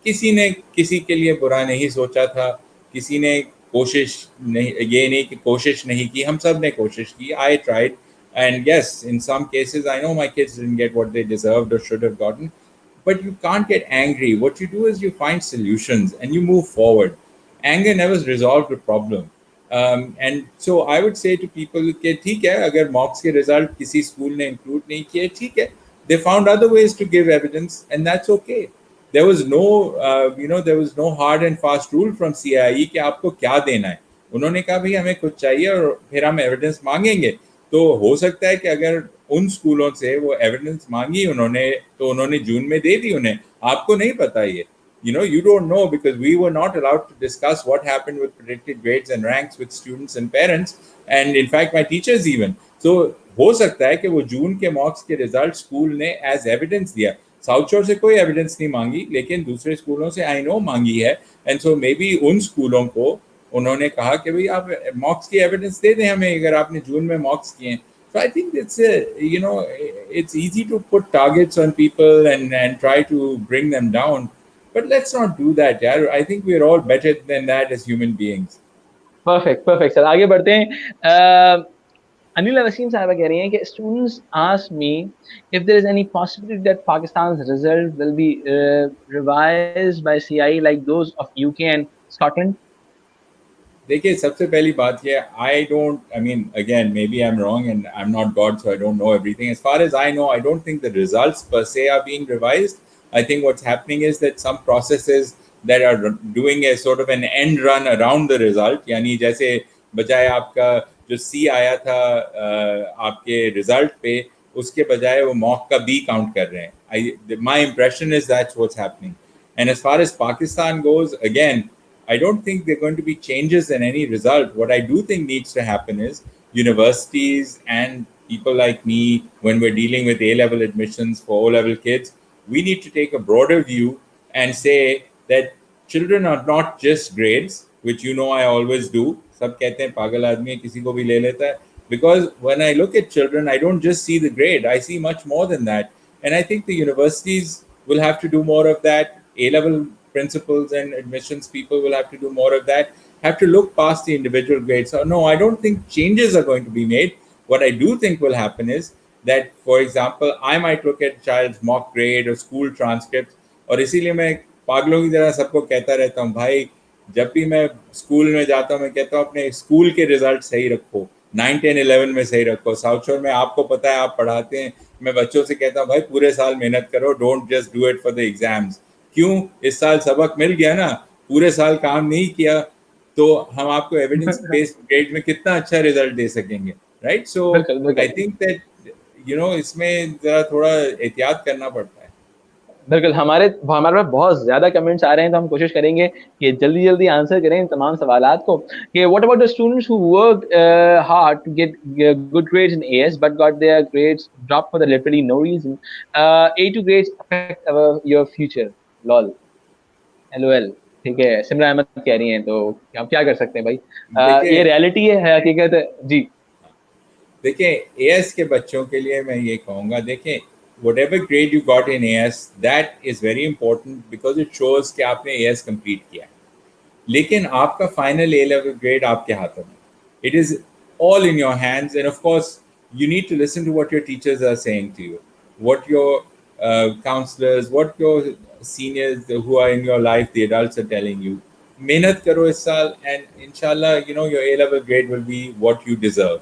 किसी ने किसी के लिए बुरा नहीं सोचा था, किसी ने कोशिश नहीं, ये नहीं कि कोशिश नहीं की, हम सब ने कोशिश की. I tried, and yes, in some cases I know my kids didn't get what they deserved or should have gotten, but you can't get angry. What you do is you find solutions and you move forward. Anger never resolved the problem. And so I would say to people कि ठीक है, अगर मॉक्स के result किसी school ने include नहीं किए, ठीक है, they found other ways to give evidence, and that's okay. There was no there was no hard and fast rule from CIE कि आपको क्या देना है. उन्होंने कहा भाई हमें कुछ चाहिए और फिर हम एविडेंस मांगेंगे. तो हो सकता है कि अगर उन स्कूलों से वो एविडेंस मांगी उन्होंने, तो उन्होंने जून में दे दी उन्हें. आपको नहीं पता ये. You don't know, because we were not allowed to discuss what happened with predicted grades and ranks with students and parents, and in fact my teachers even. So हो सकता है कि वो जून के मॉक्स के रिजल्ट स्कूल ने एज एविडेंस दिया. South शोर से कोई एविडेंस नहीं मांगी, लेकिन दूसरे स्कूलों से आई नो मांगी है. एंड सो मे बी उन स्कूलों को उन्होंने कहा कि भाई आप मॉक्स की एविडेंस दे दें हमें, अगर आपने जून में मॉक्स किए. So I think it's easy to put targets on people and try to bring them down, but let's not do that. Yeah, I think we're all better than that as human beings. Perfect perfect sir, आगे बढ़ते हैं. अनिला वसीम साहबा कह रही हैं कि students ask me if there is any possibility that Pakistan's result will be revised by CIE like those of UK and Scotland. देखिए, सबसे पहली बात ये, I mean, again, maybe I'm wrong and I'm not God, so I don't know everything. As far as I know, I don't think the results per se are being revised. I think what's happening is that some processes that are doing a sort of an end run around the result, यानी जैसे बजाय आपका जो C आया था आपके result पे, उसके बजाय वो मॉक का B काउंट कर रहे हैं. My impression is that's what's happening. And as far as Pakistan goes, again, I don't think there are going to be changes in any result. What I do think needs to happen is universities and people like me, when we're dealing with A-level admissions for O-level kids, we need to take a broader view and say that children are not just grades, which I always do. सब कहते हैं पागल आदमी है, किसी को भी ले लेता है. Because when I look at children, I don't just see the grade. I see much more than that. And I think the universities will have to do more of that. A-level principals and admissions people will have to do more of that, have to look past the individual grades. So no, I don't think changes are going to be made. What I do think will happen is that, for example, I might look at child's mock grade or school transcripts, और इसीलिए मैं पागलों की तरह सबको कहता रहता हूँ, भाई जब भी मैं स्कूल में जाता हूँ मैं कहता हूँ अपने स्कूल के रिजल्ट सही रखो, 9, 10, 11 में सही रखो. साउथ शोर में आपको पता है, आप पढ़ाते हैं, मैं बच्चों से कहता हूँ भाई पूरे साल मेहनत करो, don't just do it for the exams. क्यों? इस साल सबक मिल गया ना, पूरे साल काम नहीं किया तो हम आपको एविडेंस बेस्ड ग्रेड में कितना अच्छा रिजल्ट दे सकेंगे, right? So I think that इसमें जरा थोड़ा एहतियात करना पड़ता है. बिल्कुल, हमारे पास बहुत ज़्यादा कमेंट्स आ रहे हैं, तो हम कोशिश करेंगे कि जल्दी-जल्दी आंसर करें इन तमाम सवालात को. कि what about the students who work hard to get good grades in AS but got their grades drop for the literally no reason. A2 grades affect your future. Lol, LOL. ठीक है, सिमरा अहमद कह रही हैं, तो हम क्या कर सकते हैं भाई? ये रियलिटी है, हकीकत है जी. देखिए, AS के बच्चों के लिए मैं ये कहूँगा, देखें, whatever grade you got in AS, that is very important because it shows कि आपने AS complete किया. लेकिन आपका final A-level grade आपके हाथों में. It is all in your hands, and of course, you need to listen to what your teachers are saying to you, what your counselors, what your seniors who are in your life, the adults are telling you. मेहनत करो इस साल, and inshallah, your A level grade will be what you deserve.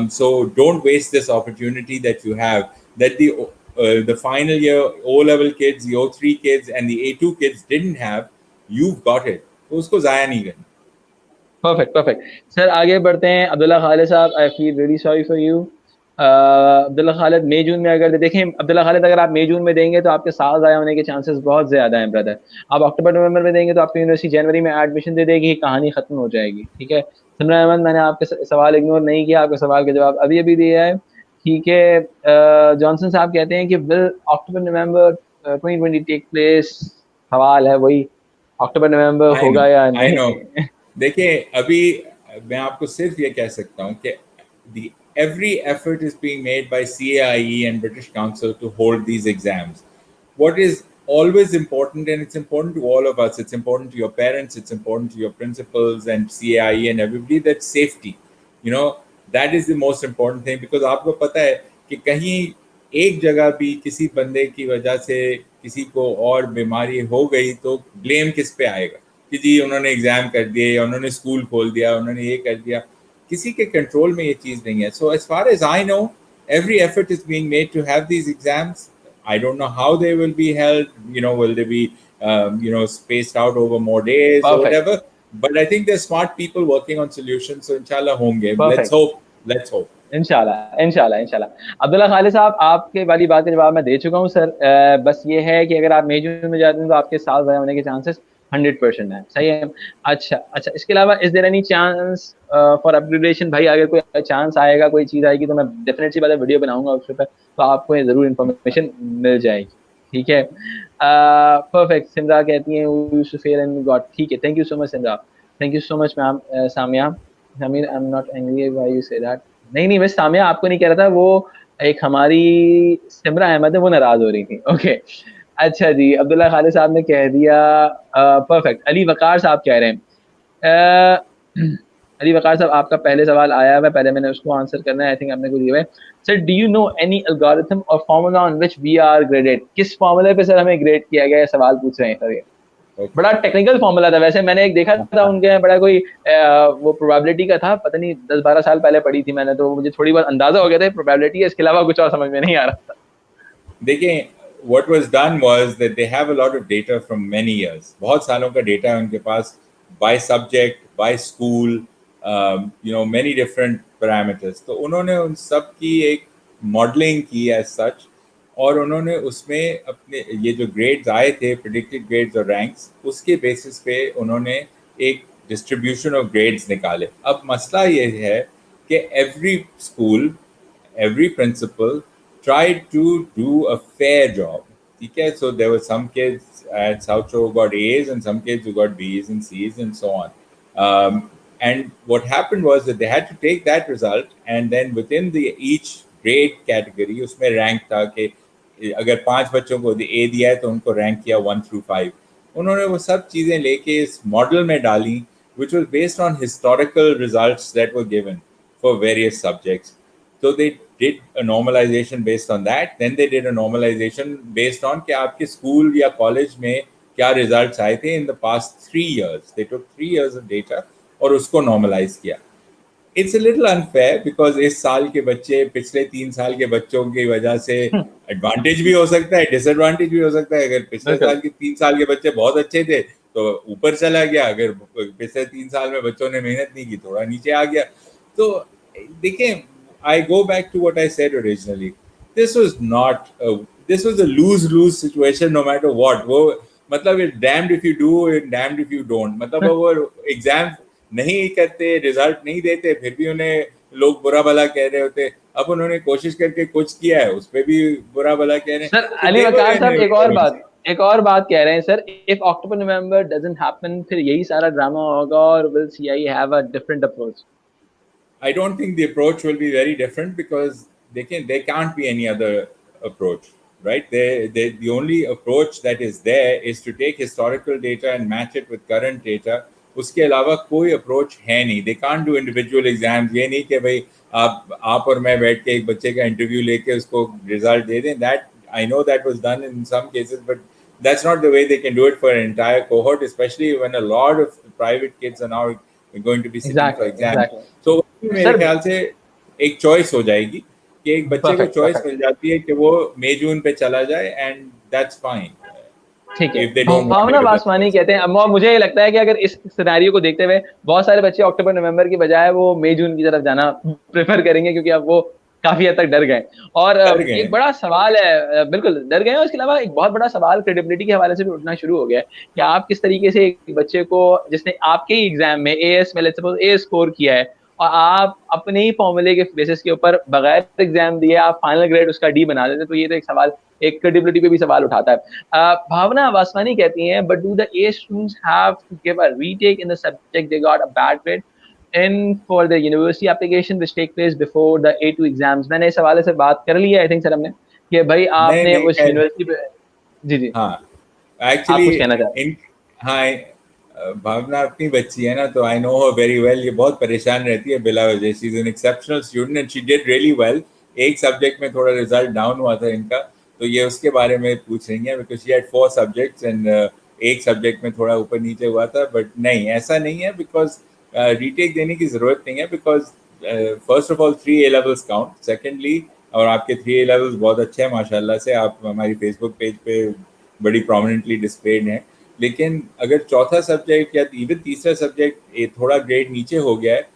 So don't waste this opportunity that you have, that the final year O level kids, the O3 kids, and the A2 kids didn't have. You've got it. तो उसको जाया नहीं करना. Perfect perfect. Sir आगे बढ़ते हैं। अब्दुल्ला खालिद साहब, I feel really sorry for you. Abdullah Khalid, मई जून में अगर देखें, अब्दुल्ला खालिद अगर आप मई जून में देंगे तो आपके साल ज़ाया होने के चांसेस बहुत ज़्यादा हैं ब्रदर। आप अक्टूबर नवंबर में देंगे तो आपकी यूनिवर्सिटी जनवरी में एडमिशन दे देगी, कहानी खत्म हो जाएगी। ठीक है सिमरन अहमद, मैंने आपके सवाल इग्नोर नहीं किया, आपके सवाल का जवाब अभी अभी दिया है। ठीक है, जॉनसन साहब कहते हैं कि will October November 2020 take place. सवाल है वही, अक्टूबर नवंबर आई नो, होगा या आई नो. नहीं? देखिए, अभी मैं आपको सिर्फ ये कह सकता हूँ कि the every effort is being made by CAIE and British Council to hold these exams. What is always important, and it's important to all of us, it's important to your parents, it's important to your principals and CAIE and everybody, that safety. You know, that is the most important thing, because आपको पता है कि कहीं एक जगह भी किसी बंदे की वजह से किसी को और बीमारी हो गई तो ब्लेम किस पे आएगा कि जी उन्होंने एग्जाम कर दिए, या उन्होंने स्कूल खोल दिया, उन्होंने ये कर दिया. किसी के कंट्रोल में ये चीज़ नहीं है. So as far as I know, every effort is being made to have these exams. I don't know how they will be held. Will they be, spaced out over more days or perfect whatever? But I think there's smart people working on solutions. So inshallah, home game. Let's perfect. hope. Let's hope. इंशाल्लाह इंशाल्लाह इंशाल्लाह। अब्दुल्ला खालिद साहब, आपके वाली बात का जवाब मैं दे चुका हूँ सर। बस ये है कि अगर आप मई जून में जाते हैं तो आपके साल ज़ाया होने के चांसेस 100% है। सही है। अच्छा अच्छा, इसके अलावा is there any chance for upgradation? भाई अगर कोई चांस आएगा, कोई चीज़ आएगी तो मैं डेफिनेटली बाद वीडियो बनाऊंगा उसके ऊपर, तो आपको ये ज़रूर इन्फॉर्मेशन मिल जाएगी। ठीक है, परफेक्ट। सिमरा कहती हैं गॉड। ठीक है, thank you so much Simra, thank you so much ma'am. Samia, Sameer, I am not angry why you say that. नहीं नहीं, मैं सामिया आपको नहीं कह रहा था, वो एक हमारी सिमरा अहमद है, वो नाराज हो रही थी। ओके अच्छा जी, अब्दुल्ला खालिद साहब ने कह दिया। परफेक्ट। अली वकार साहब कह रहे हैं, अली वकार साहब आपका पहले सवाल आया हुआ है, पहले मैंने उसको आंसर करना है। आई थिंक आपने कुछ दिया है। Sir, do you know any algorithm और formula on which we are graded? किस फार्मूले पे सर हमें ग्रेड किया गया है, सवाल पूछ रहे हैं सर ये। Okay. बड़ा टेक्निकल फॉर्मूला था वैसे, मैंने एक देखा था उनके यहाँ, बड़ा कोई वो प्रोबेबिलिटी का था, पता नहीं 10-12 साल पहले पढ़ी थी मैंने, तो मुझे थोड़ी बहुत अंदाजा हो गया था प्रोबेबिलिटी है, इसके अलावा कुछ और समझ में नहीं आ रहा था। देखिए, what was done was that they have a lot of data from many years. बहुत सालों का डेटा है उनके पास, by subject, by school, many different parameters. तो उन्होंने उन सब की एक मॉडलिंग की as such, और उन्होंने उसमें अपने ये जो ग्रेड्स आए थे, प्रिडिक्टेड ग्रेड्स और रैंक्स, उसके बेसिस पे उन्होंने एक डिस्ट्रीब्यूशन ऑफ ग्रेड्स निकाले. अब मसला ये है कि every school, every principal tried to do a fair job. Okay, so there were some kids at South Shore who got A's and some kids who got B's and C's and so on. And what happened was that they had to take that result, and then within the each grade category उसमें rank था कि अगर 5 बच्चों को A दिया है तो उनको रैंक किया 1 through 5. उन्होंने वो सब चीज़ें लेके इस मॉडल में डाली, which was based on historical results that were given for various subjects. So they did a normalization based on that. Then they did a normalization based on कि आपके स्कूल या कॉलेज में क्या रिजल्ट्स आए थे in the past 3 years. They took 3 years of data और उसको normalize किया. It's a little unfair because इस साल के बच्चे पिछले 3 साल के बच्चों की वजह से एडवांटेज भी हो सकता है, डिसएडवांटेज भी हो सकता है. अगर पिछले साल के 3 साल के बच्चे बहुत अच्छे थे तो ऊपर चला गया, अगर पिछले 3 साल में बच्चों ने मेहनत नहीं की थोड़ा नीचे आ गया. तो देखिए, I go back to what I said originally. This was not this was a lose-lose situation no matter what. वो मतलब it's damned if you do and damned if you don't. मतलब वो एग्जाम नहीं करते, रिजल्ट नहीं देते, फिर भी उन्हें लोग बुरा भला कह रहे होते. अब उन्होंने कोशिश करके कुछ किया है, उस पर भी बुरा भला कह रहे हैं. सर तो Ali they were Waqar in साहब, a एक और बात कह रहे हैं sir, if October November doesn't happen, फिर यही सारा ड्रामा होगा और will CI have a different approach? I don't think the approach will be very different because there can't be any other approach, right? The only approach that is there is to take historical data and match it with current data. उसके अलावा कोई approach है नहीं. They can't do individual exams. ये नहीं कि भाई आप और मैं बैठ के एक बच्चे का इंटरव्यू लेके उसको रिजल्ट दे दें. That I know that was done in some cases, but that's not the way they can do it for an entire cohort, especially when a lot of private kids are now going to be sitting for exactly exams. Exactly So मेरे sir ख्याल से एक choice हो जाएगी कि एक बच्चे को परफेक्ट चॉइस परफेक्ट मिल जाती है कि वो मई जून पे चला जाए, एंड दैट्स फाइन ठीक है। if they don't want Bhavna it. Vaswani कहते हैं, मुझे ये लगता है कि अगर इस सिनेरियो को देखते हुए बहुत सारे बच्चे अक्टूबर नवंबर की बजाय वो मई जून की तरफ जाना प्रेफर करेंगे, क्योंकि अब वो काफी हद तक डर गए। और डर गए एक हैं। बड़ा सवाल है, बिल्कुल डर गए हैं। उसके अलावा एक बहुत बड़ा सवाल क्रेडिबिलिटी के हवाले से भी उठना शुरू हो गया है कि आप किस तरीके से एक बच्चे को, जिसने आपके ही एग्जाम में एएस में लेट्स सपोज ए स्कोर किया है, और आप अपने ही फॉर्मूले के बेसिस के ऊपर बगैर एग्जाम दिए आप फाइनल ग्रेड उसका डी बना देते, तो ये तो एक सवाल, एक क्रेडिबिलिटी पे भी सवाल उठाता है। भावना वासवानी कहती हैं, but do the A students have to give a retake in the subject they got a bad grade in for the university application which take place before the A2 exams? मैंने इस हवाले से बात कर ली है आई थिंक सर हमने, कि भाई नहीं आपने नहीं उस खैर, यूनिवर्सिटी पे। जी जी, हाँ आप एक्चुअली कुछ कहना चाह रहे इन, हाँ भावना अपनी बच्ची है ना, तो I know her very well. ये बहुत परेशान रहती है बिला वजह। She is an exceptional student and she did really well. एक सब्जेक्ट में थोड़ा रिजल्ट डाउन हुआ था इनका, तो ये उसके बारे में पूछ रही हैं, because she had 4 subjects and एक सब्जेक्ट में थोड़ा ऊपर नीचे हुआ था। बट नहीं, ऐसा नहीं है, बिकॉज रीटेक देने की ज़रूरत नहीं है, because first of all 3 A levels count, secondly और आपके 3 ए लेवल्स बहुत अच्छे हैं माशाल्लाह से, आप हमारी फेसबुक पेज पे बड़ी प्रोमिनेंटली डिस्प्लेड हैं। लेकिन अगर चौथा सब्जेक्ट या इवन तीसरा सब्जेक्ट थोड़ा ग्रेड नीचे हो गया है,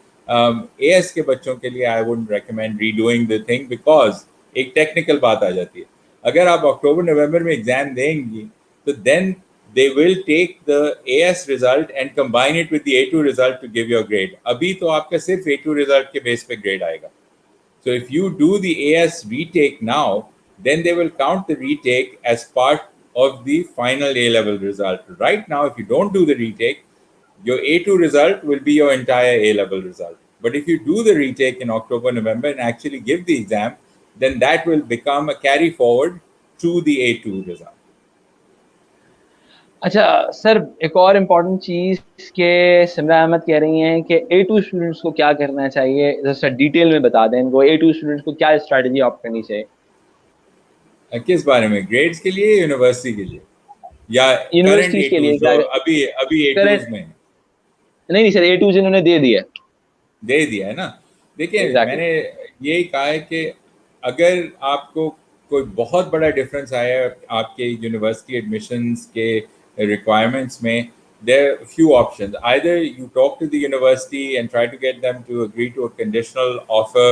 एएस के बच्चों के लिए I would recommend redoing the thing, because एक टेक्निकल बात आ जाती है। अगर आप अक्टूबर नवंबर में एग्जाम देंगी, तो then they will take the AS result and combine it with the A2 result to give your grade. अभी तो आपका सिर्फ A2 result के बेस पे ग्रेड आएगा। So if you do the AS retake now, then they will count the retake as part of the final A-level result. Right now, if you don't do the retake, your A2 result will be your entire A-level result. But if you do the retake in October, November and actually give the exam, then that will become a carry forward to the A2 result. अच्छा sir, एक और important चीज के सिमरा अहमद कह रही हैं कि A2 students को क्या करना चाहिए, जैसा डिटेल में बता दें इनको, A2 स्टूडेंट्स को क्या स्ट्रैटेजी ऑप्ट करनी चाहिए किस बारे में? ग्रेड्स के लिए, यूनिवर्सिटी के लिए, या करंट यूनिवर्सिटीज ए के टू लिए? जो अभी अभी ए टूज करंट, में हैं? नहीं नहीं सर, A2 जिन्होंने दे दिया। दे दिया है ना। देखिए एग्जैक्टली। मैंने यही कहा है कि अगर आपको कोई बहुत बड़ा डिफरेंस आया आपके यूनिवर्सिटी एडमिशन्स के रिक्वायरमेंट्स में, there are few options. Either you talk to the university and try to get them to agree to a conditional offer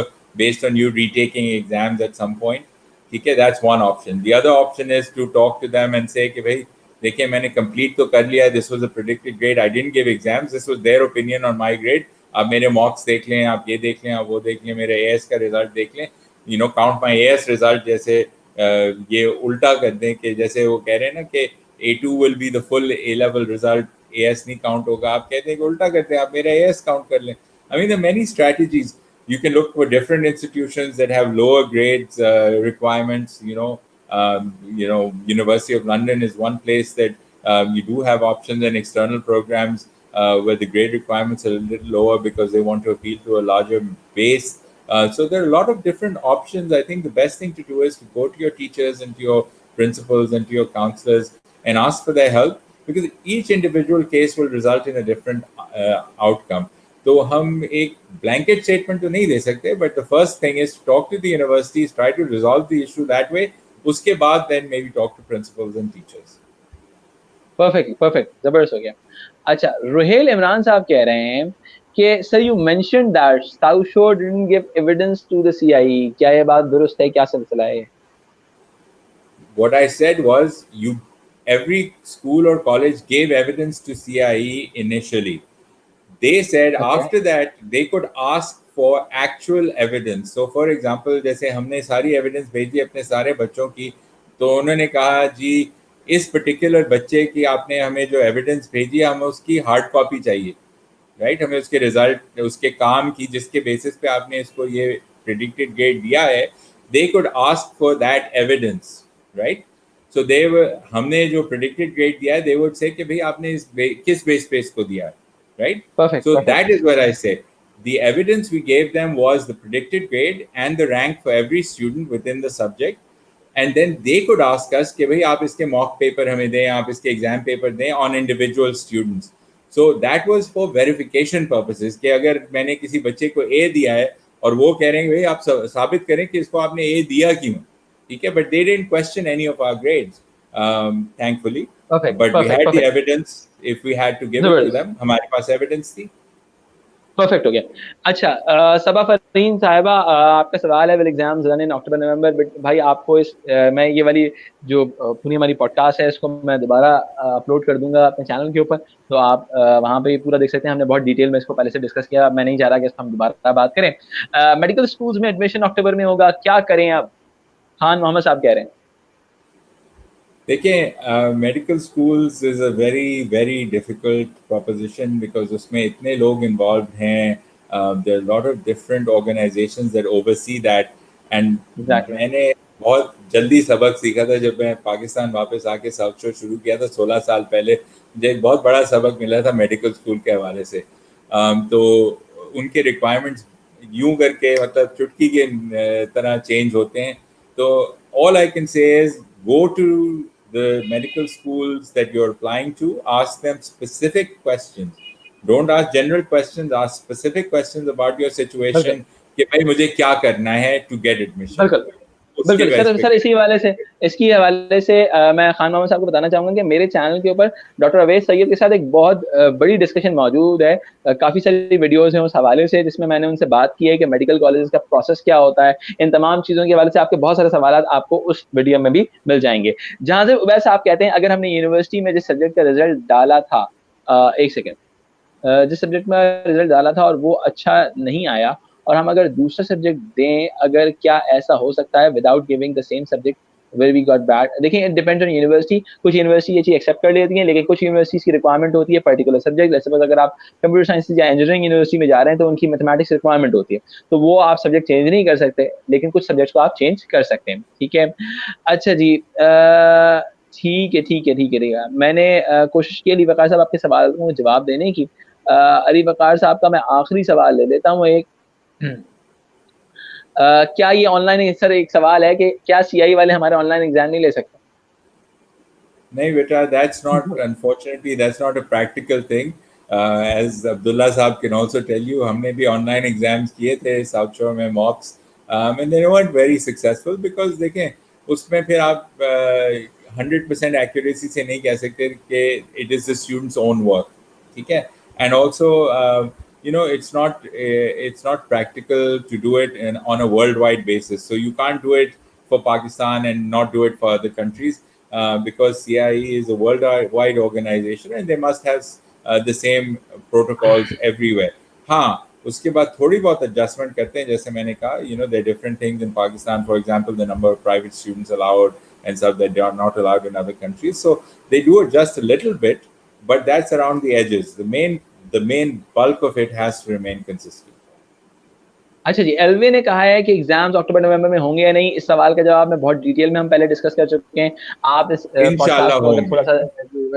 based on you retaking exams at some point. ठीक है, that's one option. The other option is to talk to them and say कि भाई देखिए मैंने complete तो कर लिया, this was a predicted grade, I didn't give exams, this was their opinion on my grade, आप मेरे मॉक्स देख लें, आप ये देख लें, आप वो देख लें, मेरे एएस का रिजल्ट देख लें, you know count my as result. जैसे ये उल्टा कर दें कि जैसे वो कह रहे हैं ना कि A2 will be the full A level result, as नहीं काउंट होगा, आप कहते हैं कि उल्टा करते हैं, आप मेरा एएस काउंट कर लें। I mean the many strategies you can look for different institutions that have lower grades requirements. University of London is one place that you do have options and external programs where the grade requirements are a little lower because they want to appeal to a larger base. So there are a lot of different options. I think the best thing to do is to go to your teachers and to your principals and to your counselors and ask for their help, because each individual case will result in a different outcome. तो हम एक blanket statement तो नहीं दे सकते, but the first thing is talk to the universities, try to resolve the issue that way. उसके बाद then maybe talk to principals and teachers. Perfect perfect, जबरदस्त हो गया। अच्छा, रुहेल इमरान साहब कह रहे हैं कि sir you mention that South Shore didn't give evidence to the CIE, क्या ये बात दुरुस्त है, क्या सिलसिला है? What I said was every school or college gave evidence to CIE initially. They said okay after that they could ask for actual evidence. So for example, जैसे हमने सारी evidence भेजी अपने सारे बच्चों की, तो उन्होंने कहा जी इस पर्टिकुलर बच्चे की आपने हमें जो एविडेंस भेजी है, हमें उसकी हार्ड कॉपी चाहिए, राइट? हमें उसके रिजल्ट, उसके काम की, जिसके बेसिस पे आपने इसको ये प्रिडिक्टेड ग्रेड दिया है, they could ask for that evidence, right? So हमने जो प्रिडिक्टेड ग्रेड दिया है, दे वुड से कि भाई आपने किस बेस पे इसको दिया है, right? Perfect So perfect. that is what I said. The evidence we gave them was the predicted grade and the rank for every student within the subject. and then they could ask us कि भाई आप इसके mock paper हमें दें, आप इसके exam paper दें on individual students. So that was for verification purposes कि अगर मैंने किसी बच्चे को A दिया है और वो कह रहे हैं भाई आप साबित करें कि इसको आपने A दिया क्यों, ठीक है, but they didn't question any of our grades, thankfully, perfect but we perfect had the perfect, evidence. If we had to give it to them, हमारे पास evidence थी. परफेक्ट हो गया। अच्छा, सबा फरीन साहिबा, आपका सवाल है, will exams run in October November? But भाई आपको मैं ये वाली जो पूरी हमारी पॉडकास्ट है इसको मैं दोबारा अपलोड कर दूंगा अपने चैनल के ऊपर, तो आप वहाँ पे पूरा देख सकते हैं। हमने बहुत डिटेल में इसको पहले से डिस्कस किया, मैं नहीं चाह रहा कि इसको हम दोबारा बात करें। मेडिकल स्कूल्स में एडमिशन अक्टूबर में होगा, क्या करें अब? खान मोहम्मद साहब कह रहे हैं। देखिए, medical schools is a very very difficult proposition because उसमें इतने लोग इन्वॉल्व हैं, there are lot of different organisations that oversee that, and exactly. मैंने बहुत जल्दी सबक सीखा था जब मैं पाकिस्तान वापस आके साउथ शो शुरू किया था 16 साल पहले। मुझे एक बहुत बड़ा सबक मिला था मेडिकल स्कूल के हवाले से। तो उनके रिक्वायरमेंट्स यूं करके मतलब चुटकी के तरह चेंज होते हैं। तो all I can say is go to the medical schools that you're applying to, ask them specific questions. Don't ask general questions, ask specific questions about your बिल्कुल situation कि भाई मुझे क्या करना है to get admission. बिल्कुल उसके बिल्कुल। बेस सर पे सर इसी हवाले से, इसकी हवाले से मैं खान मोहम्मद साहब को बताना चाहूंगा कि मेरे चैनल के ऊपर डॉक्टर अवैध सैयद के साथ एक बहुत बड़ी डिस्कशन मौजूद है। काफी सारी वीडियोस हैं उस हवाले से जिसमें मैंने उनसे बात की है कि मेडिकल कॉलेजेस का प्रोसेस क्या होता है। इन तमाम चीजों के हवाले से आपके बहुत सारे सवाल आपको उस वीडियो में भी मिल जाएंगे। जहां से वैसे आप कहते हैं अगर हमने यूनिवर्सिटी में जिस सब्जेक्ट का रिजल्ट डाला था, एक सेकेंड, जिस सब्जेक्ट में रिजल्ट डाला था और वो अच्छा नहीं आया, और हम अगर दूसरा सब्जेक्ट दें, अगर क्या ऐसा हो सकता है without giving the same subject where we got bad? देखिए, इट डिपेंड्स ऑन यूनिवर्सिटी। कुछ यूनिवर्सिटी ये चीज एक्सेप्ट कर लेती हैं, लेकिन कुछ यूनिवर्सिटीज की रिक्वायरमेंट होती है पर्टिकुलर सब्जेक्ट। जैसे सपोज अगर आप कंप्यूटर साइंस या इंजीनियरिंग यूनिवर्सिटी में जा रहे हैं तो उनकी मैथमेटिक्स रिक्वायरमेंट होती है, तो वो आप सब्जेक्ट चेंज नहीं कर सकते, लेकिन कुछ सब्जेक्ट को आप चेंज कर सकते हैं। ठीक है। अच्छा जी, ठीक है ठीक है ठीक है ठीक है। मैंने कोशिश की अली वकार साहब आपके सवाल को जवाब देने की। अली वकार साहब का मैं आखिरी सवाल ले लेता हूँ एक। क्या ये ऑनलाइन, सर एक सवाल है कि क्या सीआई वाले हमारे ऑनलाइन एग्जाम नहीं ले सकते? नहीं बेटा, that's not, unfortunately that's not a practical thing. As Abdullah साहब can also tell you, हमने भी online exams किए थे साउथ शोर में mocks, and they weren't very successful because देखें उसमें फिर आप 100% accuracy से नहीं कह सकते कि it is the student's own work, ठीक है, and also it's not practical to do it on a worldwide basis, so you can't do it for Pakistan and not do it for other countries, because CIE is a worldwide organization and they must have the same protocols everywhere. हाँ, उसके बाद थोड़ी बहुत adjustment करते हैं, जैसे मैंने कहा, there are different things in Pakistan, for example, the number of private students allowed and stuff that they are not allowed in other countries. So they do adjust a little bit, but that's around the edges. The main bulk of it has to remain consistent. अच्छा जी, alloy ने कहा है कि exams अक्टूबर नवंबर में होंगे या नहीं। इस सवाल का जवाब में बहुत डिटेल में हम पहले डिस्कस कर चुके हैं। आप इस इंशाल्लाह पॉडकास्ट को अगर होंगे. थोड़ा सा,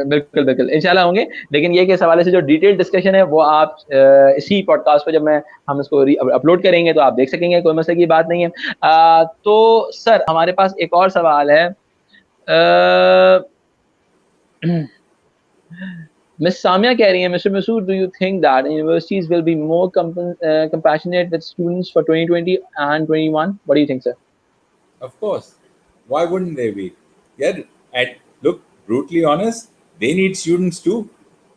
बिल्कुल बिल्कुल इंशाल्लाह होंगे, लेकिन ये कि इस हवाले से जो डिटेल डिस्कशन है वो आप इसी पॉडकास्ट पर जब हम इसको अपलोड करेंगे तो आप देख सकेंगे, कोई मसले की बात नहीं है। तो सर हमारे पास एक और सवाल है। Miss Samia कह रही है, Mr. Masood, do you think that universities will be more compassionate with students for 2020 and 21? What do you think, sir? Of course. Why wouldn't they be? Yeah, and look, brutally honest, they need students too.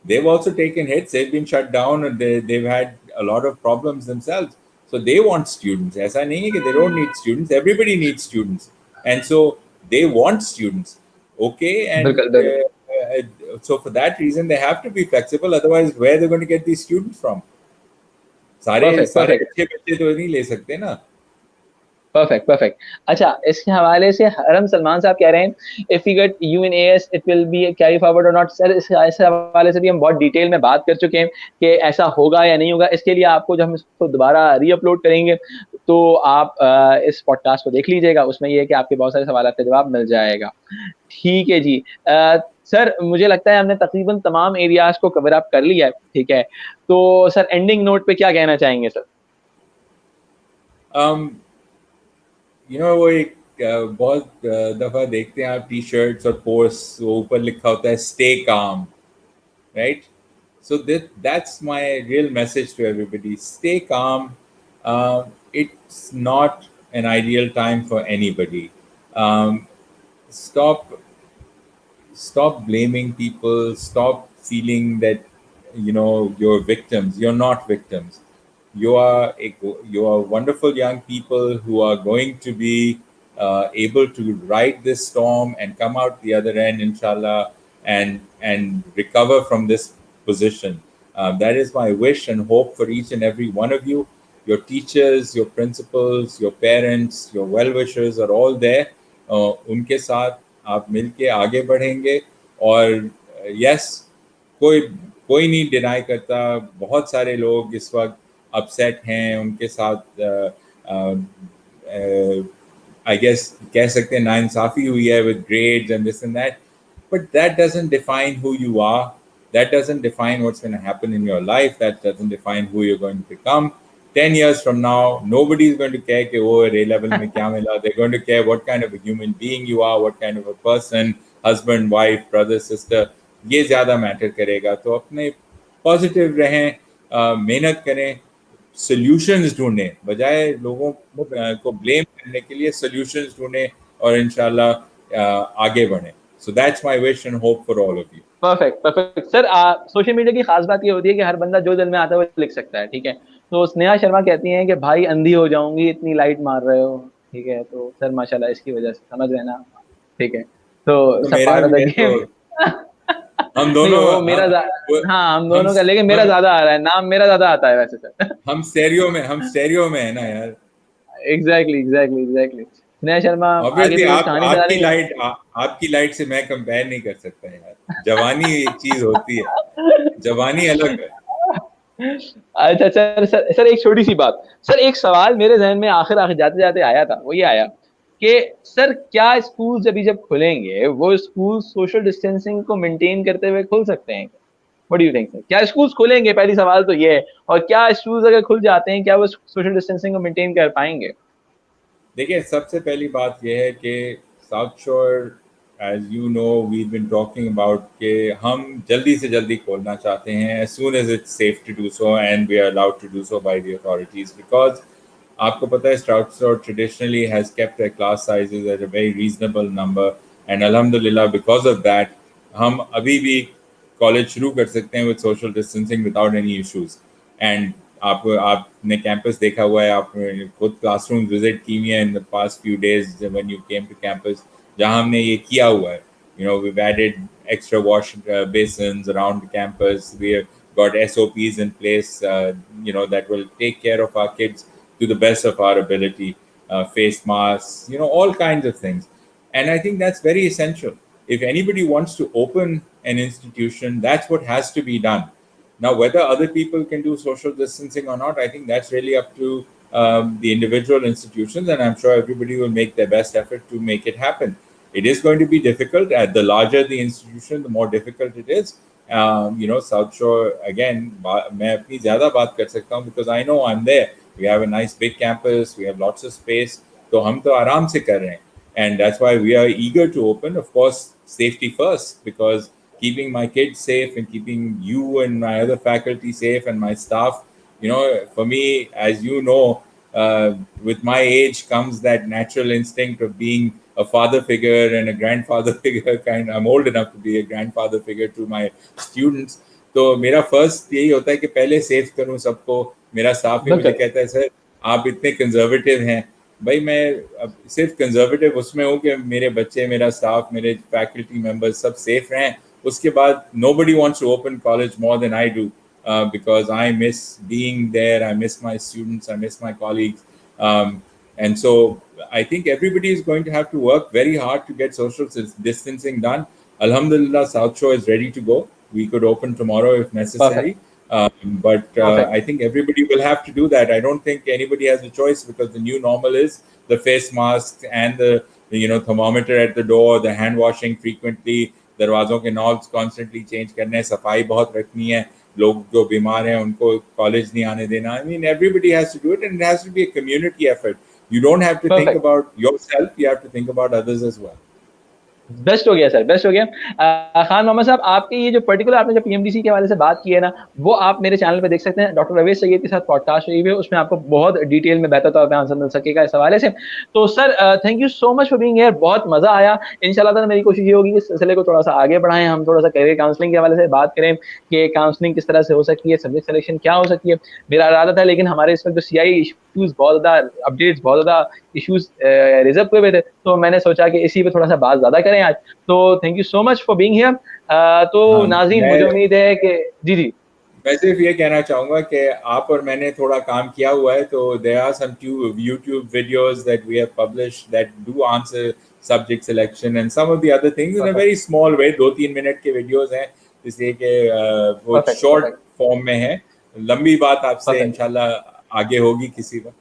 They've also taken hits. They've been shut down and they've had a lot of problems themselves. So they want students. ऐसा नहीं है कि they don't need students. Everybody needs students. And so they want students. Okay. And बिल्कुल बिल्कुल। so for that reason, they have to be flexible. Otherwise, where are they going to get these students from? सारे perfect सारे perfect अच्छे बच्चे तो नहीं ले सकते ना. Perfect perfect. अच्छा, इसके हवाले से हरम सलमान साहब कह रहे हैं, if you get UNAS it will be carry forward और नॉट? सर इस हवाले से भी हम बहुत डिटेल में बात कर चुके हैं कि ऐसा होगा या नहीं होगा। इसके लिए आपको जब हम इसको दोबारा रीअपलोड करेंगे तो आप इस पॉडकास्ट को देख लीजिएगा, उसमें ये है कि आपके बहुत सारे सवाल का जवाब मिल जाएगा। ठीक है जी। सर मुझे लगता है हमने तकरीबन तमाम एरियाज को कवर अप कर लिया है। ठीक है, तो सर एंडिंग नोट पे क्या कहना चाहेंगे सर? वो एक बहुत दफा देखते हैं आप टी शर्ट्स और पोस्ट ऊपर लिखा होता है stay calm, right? So that's my real message to everybody. Stay calm. It's not an ideal time for anybody. Um, stop stop blaming people. Stop feeling that you're victims. You're not victims. You are wonderful young people who are going to be able to ride this storm and come out the other end, inshallah, and recover from this position. That is my wish and hope for each and every one of you. Your teachers, your principals, your parents, your well wishers are all there. उनके साथ आप मिलके आगे बढ़ेंगे। और yes, कोई कोई नहीं डिनाई करता, बहुत सारे लोग इस वक्त अपसेट हैं, उनके साथ आई गेस कह सकते हैं नाइंसाफी हुई है with grades and this and that, but that doesn't define who you are. That doesn't define what's going to happen in your life. That doesn't define who you're going to become. 10 years from now, nobody is going to care कि वो A level में क्या मिला. They're going to care what kind of a human being you are, what kind of a person, husband, wife, brother, sister. ये ज़्यादा matter करेगा. तो अपने पॉजिटिव रहें, मेहनत करें, सॉल्यूशंस ढूंढें, बजाय लोगों को ब्लेम करने के लिए सॉल्यूशंस ढूंढें और इंशाल्लाह आगे बढ़ें. So that's my wish and hope for all of you. Perfect sir. Social media की खास बात ये होती है कि हर बंदा जो दिल में आता है वो लिख सकता है, ठीक है। तो स्नेहा शर्मा कहती हैं कि भाई अंधी हो जाऊंगी इतनी लाइट मार रहे हो, ठीक है। तो सर माशाल्लाह इसकी वजह से समझ रहे ना, ठीक है। तो तो सब मेरा पार्ट ऑफ भी द है, गेम। हम नहीं दोनों वो मेरा हाँ हम हम दोनों का, लेकिन मेरा हम ज्यादा आ रहा है, नाम मेरा ज्यादा आता है वैसे सर। हम स्टेरियो में है ना यार। एग्जैक्टली। स्नेहा शर्मा आगे ऑब्वियसली भी कुछ कहानी बता रही आपकी लाइट से मैं कंपेयर नहीं कर सकता यार। जवानी एक चीज होती है, जवानी अलग है। अच्छा सर एक छोटी सी बात सर, एक सवाल मेरे जहन में आखिर जाते जाते आया था, वो ये आया कि सर क्या स्कूल जब खुलेंगे वो स्कूल सोशल डिस्टेंसिंग को मेंटेन करते हुए खुल सकते हैं? What do you think sir, क्या स्कूल्स खुलेंगे? पहली सवाल तो ये है। और क्या स्कूल्स अगर खुल जाते हैं क्या वो सोशल डिस्टेंसिंग को मेंटेन कर पाएंगे? देखिए, सबसे पहली बात यह है कि south shore, as you know, we been talking about कि हम जल्दी से जल्दी खोलना चाहते हैं, as soon as it's safe to do so and we are allowed to do so by the authorities, because आपको पता है साउथ शोर traditionally has kept their class sizes at a very reasonable number, and alhamdulillah because of that हम अभी भी college शुरू कर सकते हैं with social distancing without any issues. And आपने कैंपस देखा हुआ है, आपने खुद क्लासरूम विजिट की हुई है in the past few days when you came to campus, जहां हमने ये किया हुआ है। We've added extra wash basins around the campus. We have got SOPs in place, that will take care of our kids to the best of our ability. Face masks, all kinds of things. And I think that's very essential. If anybody wants to open an institution, that's what has to be done. Now, whether other people can do social distancing or not, I think that's really up to the individual institutions, and I'm sure everybody will make their best effort to make it happen. It is going to be difficult. The larger the institution, the more difficult it is. South Shore, again, मैं अपनी ज़्यादा बात कर सकता हूँ because I know I'm there. We have a nice big campus. We have lots of space. तो हम तो आराम से कर रहे हैं. And that's why we are eager to open. Of course, safety first, because keeping my kids safe and keeping you and my other faculty safe and my staff, for me, as you know, with my age comes that natural instinct of being a father figure and a grandfather figure. I'm old enough to be a grandfather figure to my students. तो मेरा first यही होता है कि पहले safe करूं सबको। मेरा स्टाफ भी मुझे कहता है सर आप इतने कंजर्वेटिव हैं। भाई मैं अब सिर्फ कंजर्वेटिव उसमें हूँ कि मेरे बच्चे, मेरा स्टाफ, मेरे फैकल्टी मेंबर्स सब सेफ रहें। उसके बाद nobody wants to open college more than I do, because I miss being there, I miss my students, I miss my colleagues. And so I think everybody is going to have to work very hard to get social distancing done. Alhamdulillah, South Shore is ready to go. We could open tomorrow if necessary. But I think everybody will have to do that. I don't think anybody has a choice, because the new normal is the face mask and the thermometer at the door, the hand washing frequently, दरवाज़ों के knobs constantly change करने, सफाई बहुत रखनी है, लोग जो बीमार हैं उनको कॉलेज नहीं आने देना। I mean, everybody has to do it, and it has to be a community effort. You don't have to think perfect. about yourself, you have to think about others as well. Best हो गया sir, best हो गया। खान मोहम्मद साहब, आपकी ये जो particular आपने जो पीएमडीसी के हवाले से बात की है ना, वो आप मेरे चैनल पे देख सकते हैं। डॉक्टर रवेश सैयद के साथ पॉडकास्ट हुई हुई है, उसमें आपको बहुत डिटेल में बेहतर तौर पे आंसर मिल सकेगा इस हवाले से। तो sir thank you so much for being here, बहुत मज़ा आया। इंशाल्लाह ताला मेरी कोशिश ये होगी कि इस सिलसिले को थोड़ा-सा आगे बढ़ाएँ, हम थोड़ा-सा करियर काउंसलिंग के हवाले से बात करें कि काउंसलिंग किस तरह से हो सकती है, सब्जेक्ट सिलेक्शन क्या हो सकती है। मेरा इरादा था, लेकिन हमारे इसमें जो सीआई इश्यूज़ बहुत ज़्यादा अपडेट्स बहुत ज़्यादा इश्यूज़ रिज़र्व हुए हुए थे, तो मैंने सोचा कि इसी पे थोड़ा-सा बात ज़्यादा करें आज। तो thank you so much for being here. तो हाँ, नाज़रीन, मुझे मैं उम्मीद है कि जी, जी। मैं सिर्फ ये कहना चाहूँगा कि आप और मैंने थोड़ा काम किया हुआ है, तो there are some YouTube videos that we have published that do answer subject selection and some of the other things in a perfect, very small way. 2-3 minute के वीडियोस हैं, इसलिए कि वो परफेक्ट, शॉर्ट परफेक्ट, फॉर्म में है। लंबी बात आपसे परफेक्ट। इंशाल्लाह आगे होगी किसी वक्त।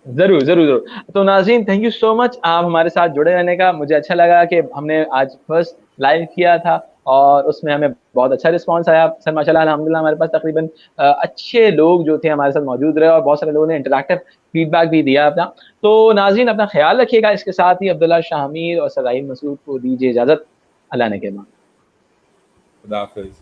ज़रूर, ज़रूर, ज़रूर। तो नाज़रीन, थैंक यू सो मच आप हमारे साथ जुड़े रहने का। मुझे अच्छा लगा कि हमने आज फर्स्ट लाइव किया था और उसमें हमें बहुत अच्छा रिस्पॉन्स आया। सर माशाल्लाह अल्हम्दुलिल्लाह हमारे पास तकरीबन अच्छे लोग जो थे हमारे साथ मौजूद रहे और बहुत सारे लोगों ने इंटरैक्टिव फीडबैक भी दिया अपना। तो नाज़रीन, अपना ख़्याल रखिएगा। इसके साथ ही अब्दुल्ला शाह मीर और सर राहील मसूद को दीजिए इजाज़त। अल्लाह ने के बाद। खुदा हाफिज़।